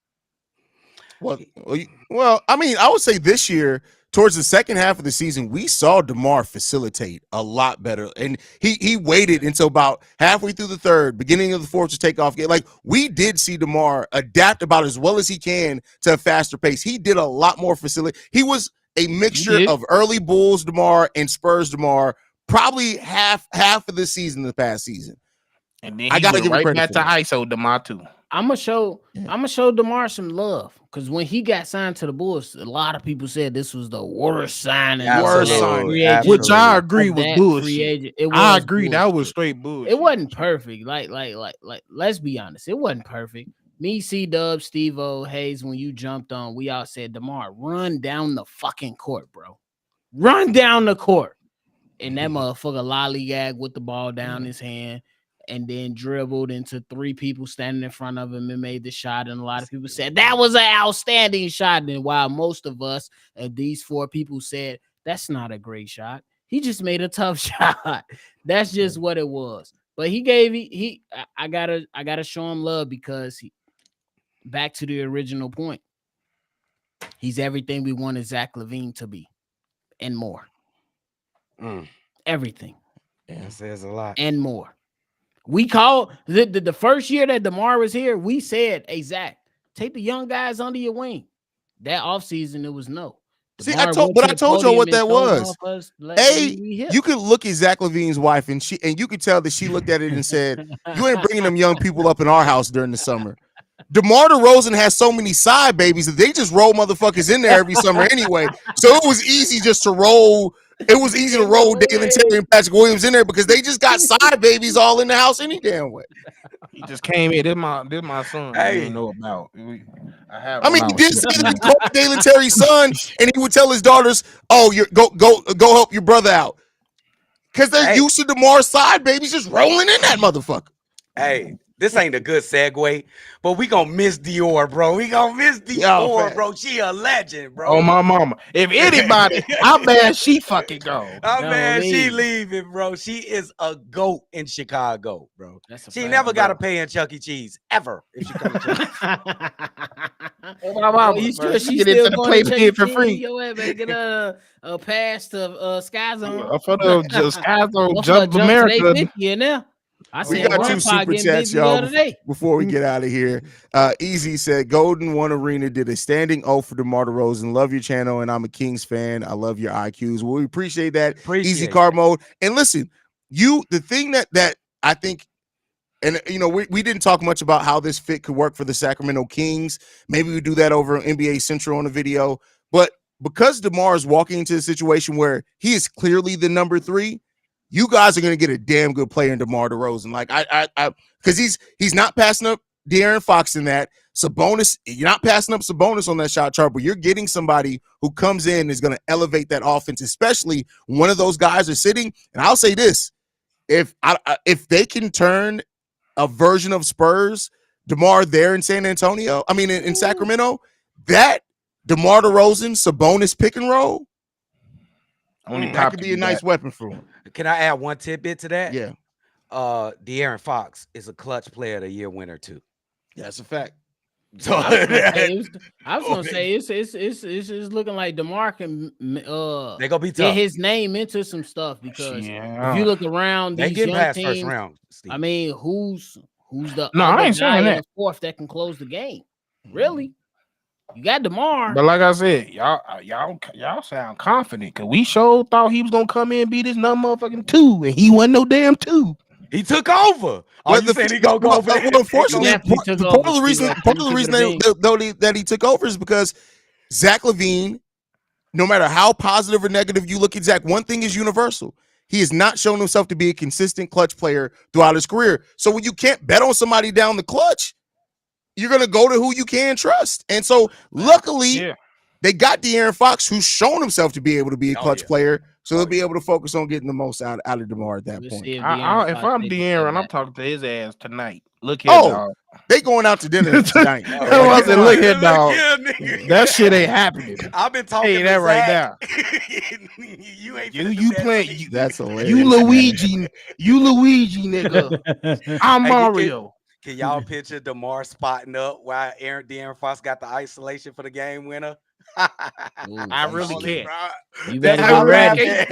Well, I mean, I would say this year, towards the second half of the season, we saw DeMar facilitate a lot better, and he waited until about halfway through the third, beginning of the fourth to take off. Like, we did see DeMar adapt about as well as he can to a faster pace. He did a lot more facility. He was a mixture of early Bulls DeMar and Spurs DeMar, probably half of the season, the past season. And then I gotta give right back to ISO DeMar too. I'm gonna show DeMar some love, because when he got signed to the Bulls, a lot of people said this was the worst signing. Which I agree with bullshit. I agree, that was straight bullshit. It wasn't perfect. Like, let's be honest, it wasn't perfect. Me, C-Dub, Steve-O, Haize, when you jumped on, we all said, DeMar, run down the fucking court, bro. Run down the court. And that motherfucker lollygag with the ball down his hand, and then dribbled into three people standing in front of him and made the shot. And a lot of people said that was an outstanding shot. And while most of us, these four people, said that's not a great shot, he just made a tough shot. That's just what it was. But I gotta show him love, because back to the original point, he's everything we wanted Zach LaVine to be and more. Everything. That says a lot. And more. We called the first year that DeMar was here, we said, hey, Zach, take the young guys under your wing. That offseason, it was no. See, I told you what that was. You could look at Zach LaVine's wife, and you could tell that she looked at it and said, you ain't bringing them young people up in our house during the summer. DeMar DeRozan has so many side babies that they just roll motherfuckers in there every summer anyway. So it was easy just to roll. It was easy to roll Dalen Terry and Patrick Williams in there, because they just got side babies all in the house any damn way. He just came in. This my son. I didn't know about. He did say that he called Dalen Terry's son, and he would tell his daughters, "Oh, go help your brother out," because they're used to DeMar's side babies just rolling in that motherfucker. Hey, this ain't a good segue, but we gonna miss Dior, bro. We gonna miss Dior, bro. She a legend, bro. Oh, my mama. If anybody, I'm mad she fucking go. I'm mad she leaving, bro. She is a GOAT in Chicago, bro. She never got to pay in Chuck E. Cheese, ever, if she comes to Oh, my mama. You sure she get into the play pin for free. Yo, man, get a pass to Sky Zone. For the Sky Zone, Jump America. We got two super chats, y'all, before we get out of here. Easy said, Golden One Arena did a standing O for DeMar DeRozan. Love your channel, and I'm a Kings fan. I love your IQs. Well, we appreciate that. Easy card mode. And listen, the thing that I think And we didn't talk much about how this fit could work for the Sacramento Kings. Maybe we do that over NBA Central on the video. But because DeMar is walking into a situation where he is clearly the number 3, you guys are going to get a damn good player in DeMar DeRozan. Like because he's not passing up De'Aaron Fox in that. Sabonis, you're not passing up Sabonis on that shot chart, but you're getting somebody who comes in and is going to elevate that offense, especially when one of those guys are sitting. And I'll say this: if they can turn a version of Spurs, DeMar there in in Sacramento, that DeMar DeRozan, Sabonis pick and roll, that could be a nice weapon for him. Can I add one tidbit to that? Yeah. De'Aaron Fox is a clutch player of the year winner too. That's a fact. So I was gonna say it's looking like DeMar can they gonna be tough. get his name into some stuff because if you look around they these get young past teams, first round. Steve. I mean, who's the No, I ain't guy saying in that. the fourth that can close the game? Really? You got DeMar. But like I said, y'all sound confident because we sure thought he was gonna come in and be this motherfucking 2, and he wasn't no damn 2. He took over. Well, he gonna go over. Unfortunately, part of the reason that he took over is because Zach LaVine, no matter how positive or negative you look at Zach, one thing is universal. He has not shown himself to be a consistent clutch player throughout his career. So when you can't bet on somebody down the clutch, you're going to go to who you can trust. And so luckily, they got De'Aaron Fox, who's shown himself to be able to be a clutch player. So they'll be able to focus on getting the most out of DeMar at that point. If I'm De'Aaron, I'm talking to his ass tonight. Look here, dog. They going out to dinner tonight. I said, look here, dog. That shit ain't happening. I've been talking to that right now. you playing. That's hilarious. You Luigi, nigga. I'm Mario. Can y'all picture DeMar spotting up while De'Aaron Fox got the isolation for the game winner? I really can't. You better be ready.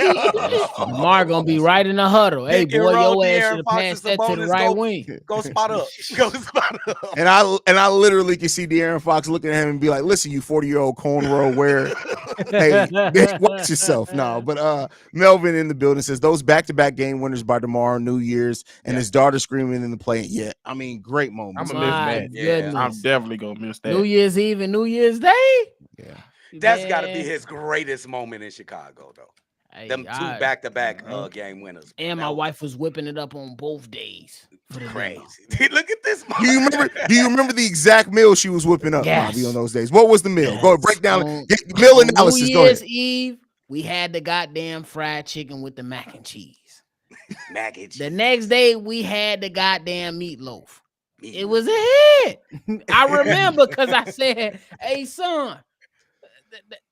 DeMar gonna be right in the huddle. Hey, boy, your ass should have passed that to the right wing. Go spot up. Go spot up. And I literally can see De'Aaron Fox looking at him and be like, "Listen, you 40-year-old cornrow wearer, hey, watch yourself." No, but Melvin in the building says those back-to-back game winners by DeMar on New Year's and his daughter screaming in the play. Yeah, I mean, great moment. I'm gonna miss that. Yeah, I'm definitely gonna miss that. New Year's Eve and New Year's Day. Yeah. That's got to be his greatest moment in Chicago, though. Hey, them two back-to-back game winners. And my wife was whipping it up on both days. Crazy. Look at this. Do you remember the exact meal she was whipping up, Bobby, on those days? What was the meal? Go break down meal analysis. New Year's Eve, we had the goddamn fried chicken with the mac and cheese. Mac and cheese. The next day, we had the goddamn meatloaf. It was a hit. I remember because I said, "Hey, son."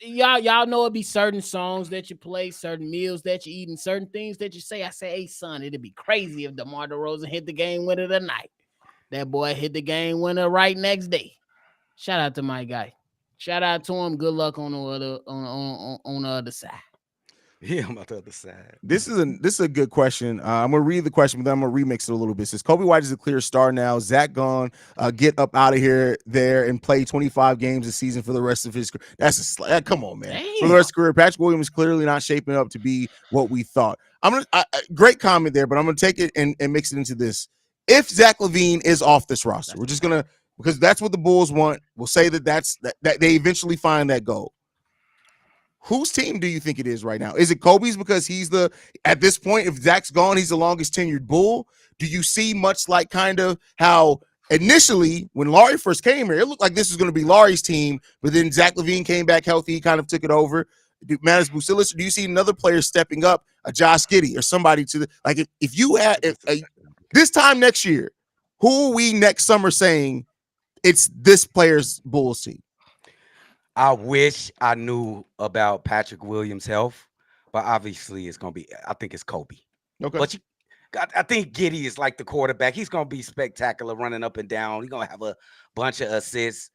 Y'all know it be certain songs that you play, certain meals that you eat, and certain things that you say. I say, "Hey, son, it'd be crazy if DeMar DeRozan hit the game winner tonight." That boy hit the game winner right next day. Shout out to my guy. Shout out to him. Good luck on the other side. Yeah, I'm on the other side. This is a good question. I'm gonna read the question, but then I'm gonna remix it a little bit. It says Kobe White is a clear star now. Zach gone. Get up out of here, there, and play 25 games a season for the rest of his career. Come on, man. Damn. For the rest of the career, Patrick Williams is clearly not shaping up to be what we thought. Great comment there, but I'm gonna take it and mix it into this. If Zach LaVine is off this roster, we're just gonna, because that's what the Bulls want. We'll say that they eventually find that goal. Whose team do you think it is right now? Is it Kobe's because he's at this point, if Zach's gone, he's the longest tenured Bull? Do you see much like kind of how initially when Laurie first came here, it looked like this was going to be Laurie's team, but then Zach LaVine came back healthy, he kind of took it over. Manis Bucevic, do you see another player stepping up, a Josh Giddey or somebody if you had this time next year, who are we next summer saying it's this player's Bulls team? I wish I knew about Patrick Williams' health, but obviously I think it's Kobe. Okay. But I think Giddey is like the quarterback. He's going to be spectacular running up and down. He's going to have a bunch of assists.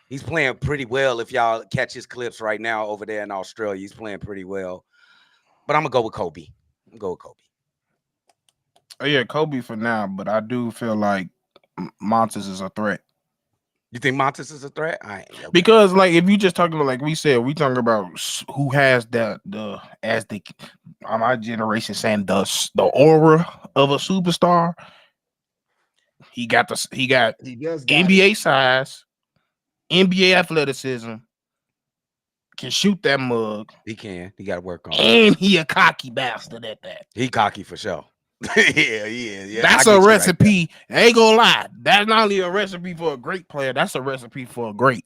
He's playing pretty well. If y'all catch his clips right now over there in Australia, he's playing pretty well. But I'm going to go with Kobe. Oh, yeah, Kobe for now, but I do feel like Montes is a threat. You think Montes is a threat? Because like if you just talking about, like we said, we talking about who has my generation saying the aura of a superstar. He got He does got NBA size, NBA athleticism, can shoot that mug. He can. He got to work on it. And he a cocky bastard at that. He cocky for sure. yeah. That's a recipe. I ain't gonna lie. That's not only a recipe for a great player. That's a recipe for a great.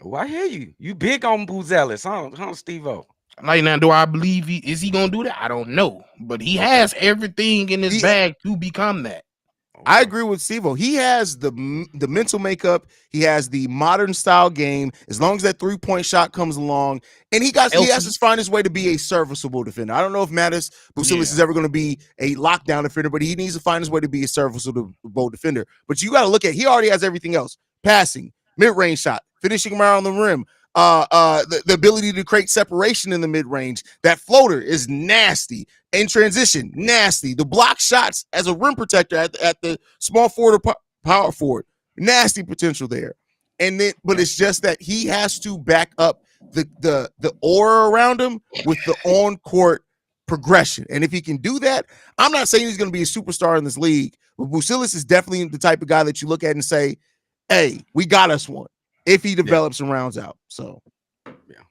Oh, I hear you. You big on Buzelis, huh, Steve-O? Like now, do I believe is he gonna do that? I don't know, but he has everything in his bag to become that. I agree with Steve-O. He has the mental makeup. He has the modern style game. As long as that 3-point shot comes along, and he has to find his way to be a serviceable defender. I don't know if Mattis Buzelis is ever going to be a lockdown defender, but he needs to find his way to be a serviceable defender. But you got to look at, he already has everything else: passing, mid-range shot, finishing around the rim, the ability to create separation in the mid-range. That floater is nasty. In transition, nasty. The block shots as a rim protector at the small forward or power forward, nasty potential there. And then, but it's just that he has to back up the aura around him with the on-court progression. And if he can do that, I'm not saying he's going to be a superstar in this league, but Buzelis is definitely the type of guy that you look at and say, hey, we got us one, if he develops and rounds out. So, yeah.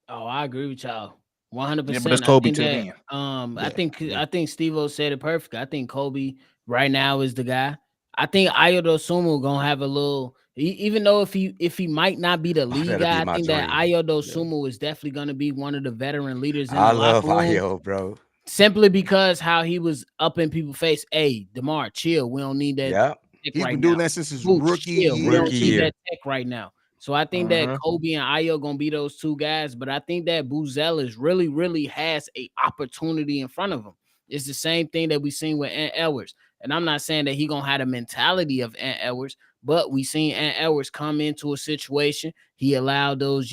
Oh, I agree with y'all 100%. Yeah, but it's Kobe too. I think Steve-O said it perfectly. I think Kobe right now is the guy. I think Ayo Dosunmu gonna have a little, even though if he might not be the lead guy, I think that Ayo Dosunmu is definitely gonna be one of the veteran leaders in the locker room. I love Ayo, bro. Simply because how he was up in people's face. Hey, DeMar, chill. We don't need that. Yeah, he's been doing that since his rookie year. We don't need that tech right now. So I think that Kobe and Ayo gonna be those two guys, but I think that Buzelis really has a opportunity in front of him. It's the same thing that we seen with Ant Edwards. And I'm not saying that he gonna have the mentality of Ant Edwards, but we seen Ant Edwards come into a situation. He allowed those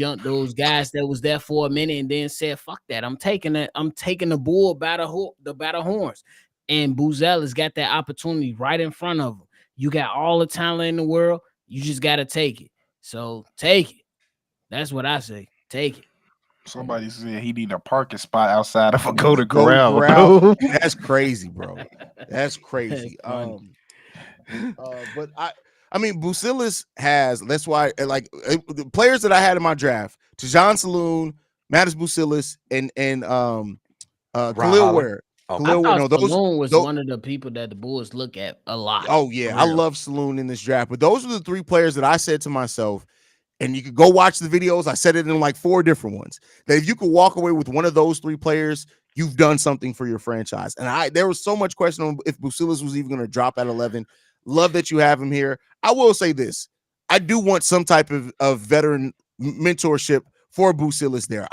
guys that was there for a minute and then said, "Fuck that! I'm taking the bull by the horns." And Buzelis got that opportunity right in front of him. You got all the talent in the world. You just gotta take it. So take it. That's what I say. Take it. Somebody said he need a parking spot outside of a Golden Corral. That's crazy, bro. That's crazy. But I mean, Buzelis has. That's why, like, the players that I had in my draft: Tajon Saloon, Mattis Buzelis, and Khalil Ware. Saloon was one of the people that the Bulls look at a lot. Oh yeah, I love Saloon in this draft. But those are the three players that I said to myself, and you could go watch the videos. I said it in like 4 different ones. That if you could walk away with one of those 3 players, you've done something for your franchise. And there was so much question on if Buzelis was even going to drop at 11. Love that you have him here. I will say this: I do want some type of veteran mentorship for Buzelis there.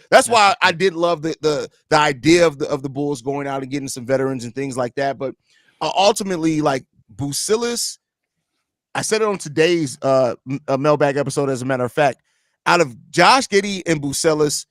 That's why I did love the idea of the Bulls going out and getting some veterans and things like that. But ultimately, like Buzelis, I said it on today's mailbag episode. As a matter of fact, out of Josh Giddey and Buzelis,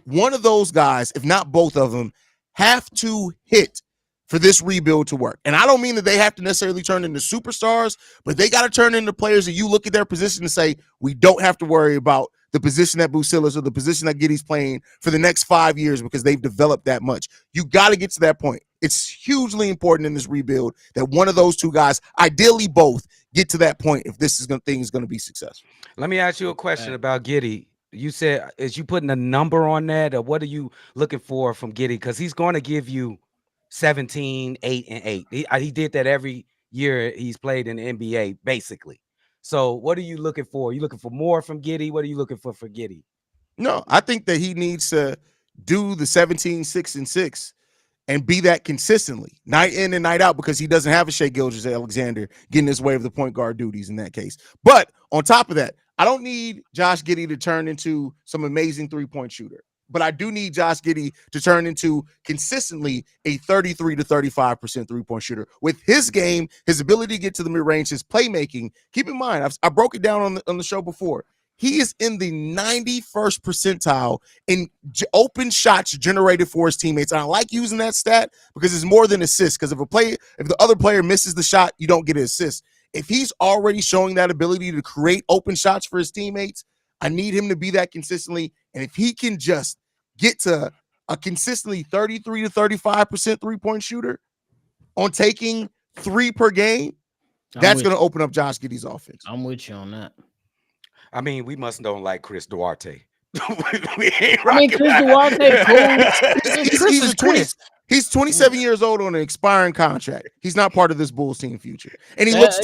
one of those guys, if not both of them, have to hit for this rebuild to work. And I don't mean that they have to necessarily turn into superstars, but they got to turn into players that you look at their position and say, we don't have to worry about the position that Buzelis or the position that Giddey's playing for the next 5 years because they've developed that much. You got to get to that point. It's hugely important in this rebuild that one of those two guys, ideally both, get to that point if this thing is going to be successful. Let me ask you a question about Giddey. You said, is you putting a number on that, or what are you looking for from Giddey? Because he's going to give you 17, 8, and 8. He did that every year he's played in the NBA, basically. So what are you looking for? Are you looking for more from Giddey? What are you looking for Giddey? No, I think that he needs to do the 17, 6, and 6 and be that consistently, night in and night out, because he doesn't have a Shai Gilgeous-Alexander getting his way of the point guard duties in that case. But on top of that, I don't need Josh Giddey to turn into some amazing 3-point shooter. But I do need Josh Giddey to turn into consistently a 33 to 35% 3-point shooter. With his game, his ability to get to the mid-range, his playmaking, keep in mind, I broke it down on the show before. He is in the 91st percentile in open shots generated for his teammates. And I like using that stat because it's more than assists. Because if the other player misses the shot, you don't get an assist. If he's already showing that ability to create open shots for his teammates, I need him to be that consistently. And if he can just get to a consistently 33 to 35% 3-point shooter on taking 3 per game, that's going to open up Josh Giddey's offense. I'm with you on that. I mean, we must don't like Chris Duarte. we ain't I mean, Chris Duarte, cool. He's 27 years old on an expiring contract. He's not part of this Bulls team future. And he looks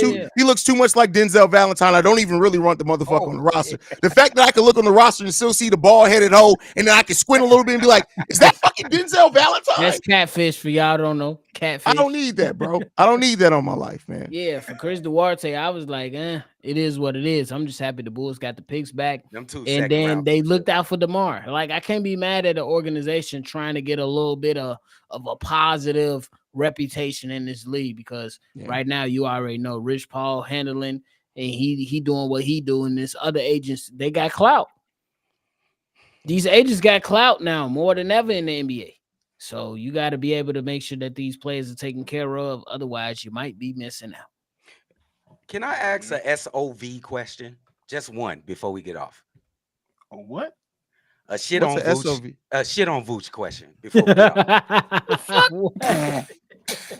too much like Denzel Valentine. I don't even really want the motherfucker on the roster. The fact that I can look on the roster and still see the bald-headed hoe, and then I can squint a little bit and be like, is that fucking Denzel Valentine? That's catfish for y'all don't know. Catfish. I don't need that, bro. I don't need that on my life, man. Yeah, for Chris Duarte, I was like, it is what it is. I'm just happy the Bulls got the picks back. And then they looked out for DeMar. Like, I can't be mad at the organization trying to get a little bit of a positive reputation in this league, because right now you already know Rich Paul handling, and he doing what he doing. This other agents, they got clout. These agents got clout now more than ever in the NBA. So you got to be able to make sure that these players are taken care of. Otherwise, you might be missing out. Can I ask a SOV question? Just one before we get off. A what? A shit on Vooch. A shit on Vooch question before we get off.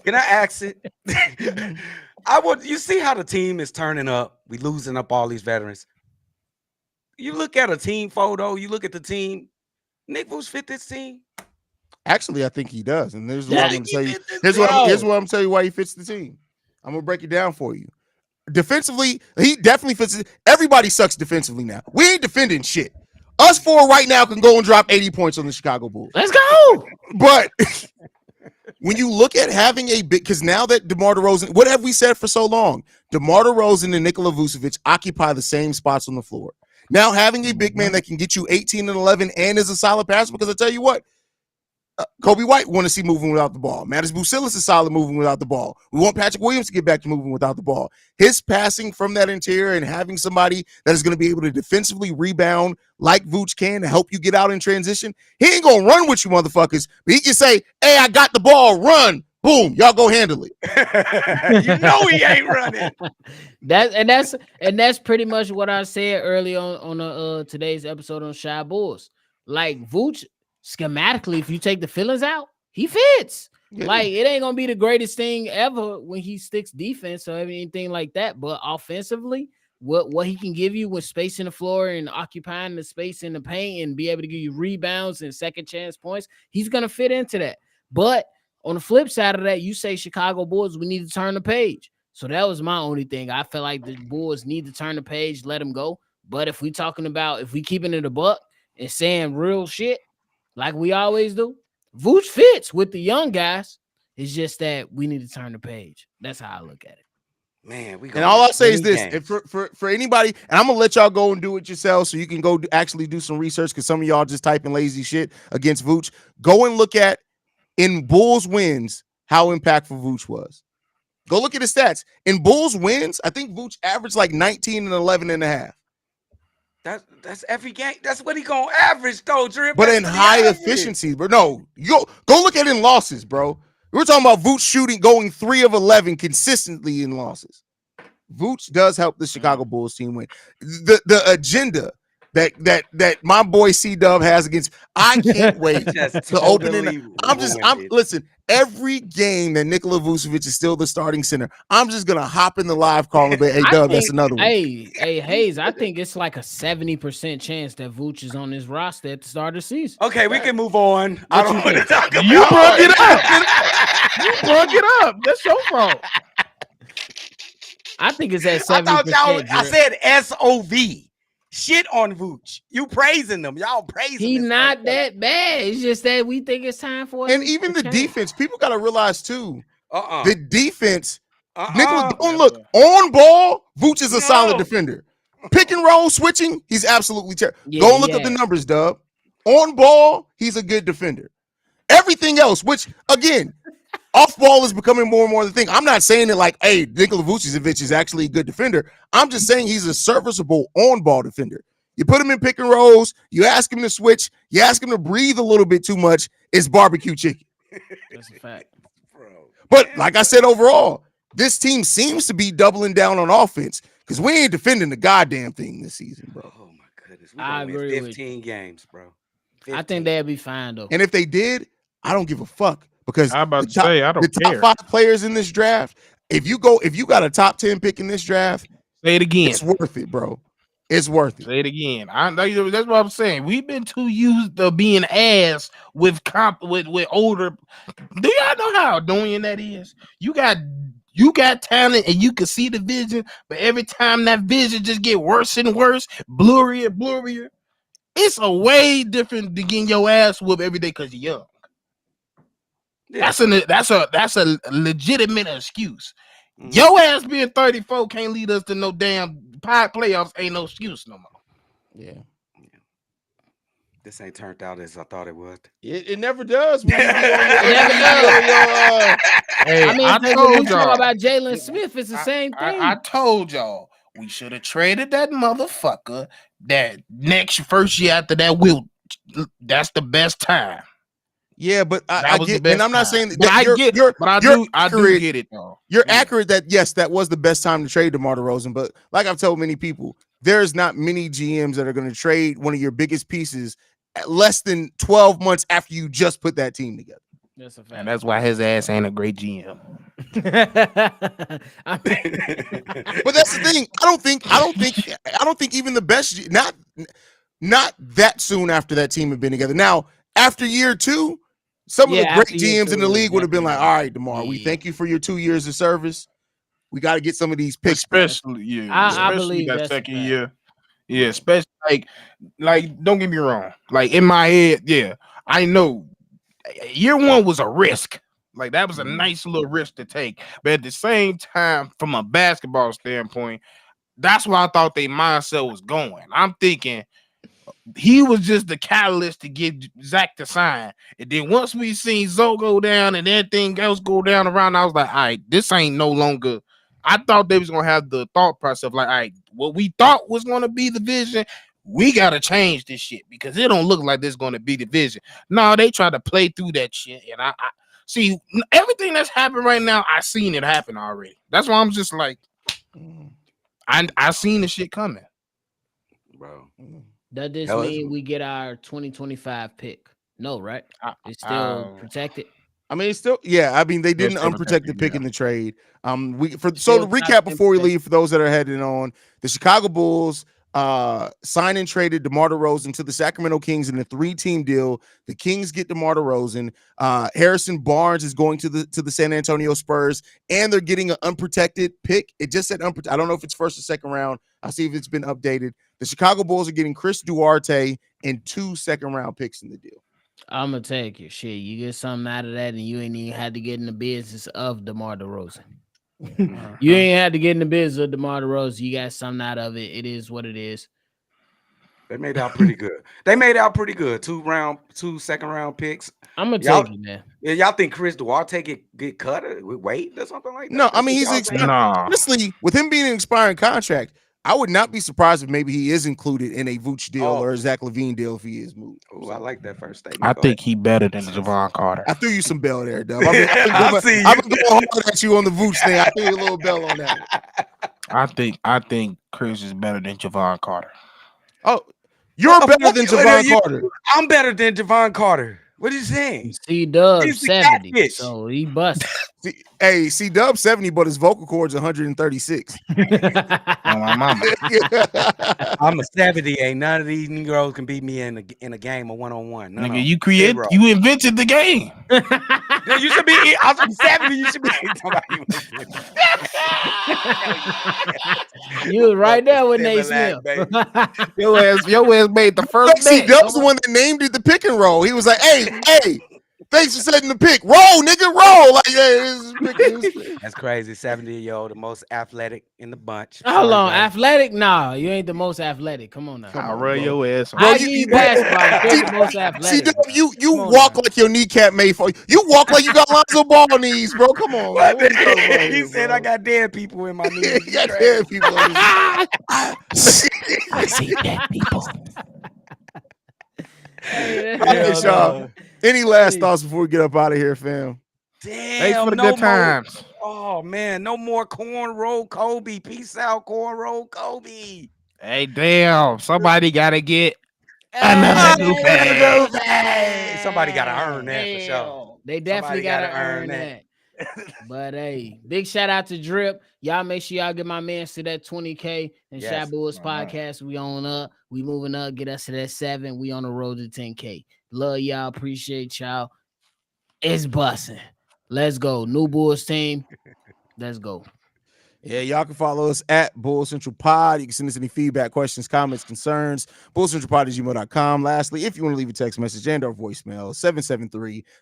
Can I ask it? You see how the team is turning up. We losing up all these veterans. You look at a team photo. You look at the team. Nick Vooch fit this team. Actually, I think he does, and here's what I'm going to tell you. Here's what I'm going to tell you why he fits the team. I'm going to break it down for you. Defensively, he definitely fits it. Everybody sucks defensively now. We ain't defending shit. Us 4 right now can go and drop 80 points on the Chicago Bulls. Let's go. But when you look at having a big, because now that DeMar DeRozan, what have we said for so long? DeMar DeRozan and Nikola Vucevic occupy the same spots on the floor. Now having a big man that can get you 18 and 11 and is a solid passer, because I tell you what, Kobe White want to see moving without the ball. Mattis Bucilis is solid moving without the ball. We want Patrick Williams to get back to moving without the ball. His passing from that interior and having somebody that is going to be able to defensively rebound like Vooch can to help you get out in transition. He ain't going to run with you motherfuckers, but he can say, hey, I got the ball, run. Boom, y'all go handle it. You know he ain't running. That's pretty much what I said early on today's episode on Shy Bulls. Like Vooch, schematically, if you take the feelings out, he fits. Yeah. Like, it ain't gonna be the greatest thing ever when he sticks defense or anything like that. But offensively, what he can give you with space in the floor and occupying the space in the paint and be able to give you rebounds and second chance points, he's gonna fit into that. But on the flip side of that, you say Chicago Bulls, we need to turn the page. So that was my only thing. I feel like the Bulls need to turn the page, let him go. But if we keeping it a buck and saying real shit, like we always do, Vooch fits with the young guys. It's just that we need to turn the page. That's how I look at it. Man, and all I'll say is this: if for anybody, and I'm gonna let y'all go and do it yourself, so you can go actually do some research, because some of y'all just typing lazy shit against Vooch. Go and look at in Bulls wins how impactful Vooch was. Go look at his stats in Bulls wins. I think Vooch averaged like 19 and 11 and a half. That's every game. That's what he gonna average though, Drip. But in high efficiency, bro. No, you go look at it in losses, bro. We're talking about Vooch shooting, going 3 of 11 consistently in losses. Vooch does help the Chicago Bulls team win. The agenda that my boy C-Dub has against, I can't wait to open it. Listen, every game that Nikola Vucevic is still the starting center, I'm just gonna hop in the live call and be, hey Dub, that's another one. Hey Haize, I think it's like a 70% chance that Vooch is on this roster at the start of the season. Okay, we can move on. I don't want to talk about you brought it up. You brought it up. That's your fault. I think it's at 70%. I said SOV. Shit on Vooch. You praising them. Y'all praising He's not that bad. It's just that we think it's time for it. And even the defense, people got to realize too, the defense, Nikola, don't look, on ball, Vooch is a solid defender. Pick and roll, switching, he's absolutely terrible. Go and look up the numbers, Dub. On ball, he's a good defender. Everything else, which, again, off ball is becoming more and more the thing. I'm not saying it like, hey, Nikola Vucevic is actually a good defender. I'm just saying he's a serviceable on-ball defender. You put him in pick and rolls, you ask him to switch, you ask him to breathe a little bit too much, it's barbecue chicken. That's a fact. But like I said, overall, this team seems to be doubling down on offense, because we ain't defending the goddamn thing this season, bro. Oh, my goodness. I agree with 15 games, bro. 15. I think they'll be fine, though. And if they did, I don't give a fuck. Because I'm about to say, I don't care. The top 5 players in this draft, if you got a top 10 pick in this draft, Say it again. it's worth it, bro. It's worth it. Say it again. That's what I'm saying. We've been too used to being ass with older. Do y'all know how annoying that is? You got talent and you can see the vision, but every time that vision just get worse and worse, blurrier. It's a way different than getting your ass whooped every day because you're young. Yeah. That's a legitimate excuse. Your ass being 34 can't lead us to no damn playoffs. Ain't no excuse no more. Yeah. This ain't turned out as I thought it would. It never does. Hey, I mean, when we talk about Jalen Smith, it's the same thing. I told y'all we should have traded that motherfucker. That first year after that, that's the best time. Yeah, but I get, and I'm not saying that. I do get it though. You're accurate that yes, that was the best time to trade DeMar DeRozan. But like I've told many people, there's not many GMs that are going to trade one of your biggest pieces at less than 12 months after you just put that team together. That's a fact. And that's why his ass ain't a great GM. But that's the thing. I don't think even the best, not that soon after that team had been together. Now, after year 2, some of the great GMs in the league would have been like, all right, DeMar, we thank you for your 2 years of service. We got to get some of these picks. Especially that second year. Yeah, especially like don't get me wrong. Like in my head, yeah, I know year 1 was a risk. Like that was a nice little risk to take. But at the same time, from a basketball standpoint, that's where I thought their mindset was going. I'm thinking he was just the catalyst to get Zach to sign. And then once we seen Zoe go down and everything else go down around, I was like, all right, this ain't no longer. I thought they was going to have the thought process of like, all right, what we thought was going to be the vision, we got to change this shit because it don't look like this going to be the vision. No, they try to play through that shit. And I see everything that's happened right now, I seen it happen already. That's why I'm just like, I seen the shit coming. Bro. Does this mean we get our 2025 pick? No, right? It's still protected. I mean, it's still, yeah. I mean, they didn't unprotect the pick in the trade. To recap before we leave, for those that are heading on, the Chicago Bulls signed and traded DeMar DeRozan to the Sacramento Kings in a 3-team deal. The Kings get DeMar DeRozan. Harrison Barnes is going to the San Antonio Spurs, and they're getting an unprotected pick. It just said unprotected. I don't know if it's first or second round. I'll see if it's been updated. The Chicago Bulls are getting Chris Duarte and 2 second-round picks in the deal. I'm gonna take your shit. You get something out of that, and you ain't even had to get in the business of DeMar DeRozan. You ain't had to get in the business of DeMar DeRozan. You got something out of it. It is what it is. They made out pretty good. 2 second-round picks. I'm gonna take it, man. Yeah, y'all think Chris Duarte get cut with weight or something like that? No, I mean honestly, with him being an expiring contract, I would not be surprised if maybe he is included in a Vooch deal or a Zach LaVine deal if he is moved. Oh, I like that first statement. I think he better than Javon Carter. I threw you some bell there, Dub. I've been going hard at you on the Vooch thing. I threw you a little bell on that. I think Chris is better than Javon Carter. Oh, you're better than Javon Carter. I'm better than Javon Carter. What are you saying? C-Dub 70, so he busted. Hey, C-Dub 70, but his vocal cords 136. Mama. I'm a 70. Ain't none of these Negroes can beat me in a game of one-on-one. Nigga, you invented the game. You should be. I'm 70. You should be. You was right there with Nate Smith. Your ass made the first. C-Dub's the one that named it the pick and roll. He was like, hey. Thanks for setting the pick. Roll, nigga, roll. Like, yeah, that's crazy. 70-year-old, the most athletic in the bunch. How long? Athletic? Nah, you ain't the most athletic. Come on now. I'll run your ass. I need basketball. You're the most athletic. You walk like your kneecap made for you. You walk like you got Lonzo Ball knees, bro. Come on. Man. He said, I got dead people in my knees. You got dead people in his I see dead people. Hey, y'all. Any last thoughts before we get up out of here, fam? Damn, thanks for the good times. Oh man, no more cornrow Kobe. Peace out, cornrow Kobe. Hey, damn, somebody gotta get another Somebody gotta earn that for sure. They definitely gotta earn that. But hey, big shout out to Drip. Y'all make sure y'all get my man to that 20K and Yes. Shot Bulls podcast. We on up. We moving up. Get us to that 7. We on the road to 10K. Love y'all. Appreciate y'all. It's busting. Let's go. New Bulls team. Let's go. Yeah, y'all can follow us at Bull Central Pod. You can send us any feedback, questions, comments, concerns. BullCentralPod@gmail.com. Lastly, if you want to leave a text message and or voicemail,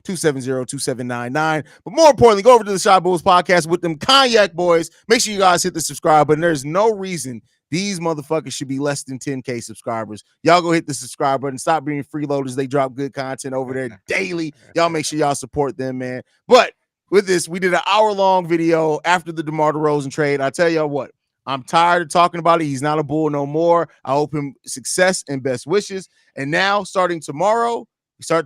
773-270-2799. But more importantly, go over to the Shot Bulls podcast with them Cognac boys. Make sure you guys hit the subscribe button. There's no reason these motherfuckers should be less than 10K subscribers. Y'all go hit the subscribe button. Stop being freeloaders. They drop good content over there daily. Y'all make sure y'all support them, man. But with this, we did an hour-long video after the DeMar DeRozan trade. I tell y'all what, I'm tired of talking about it. He's not a Bull no more. I hope him success and best wishes. And now, starting tomorrow, we start the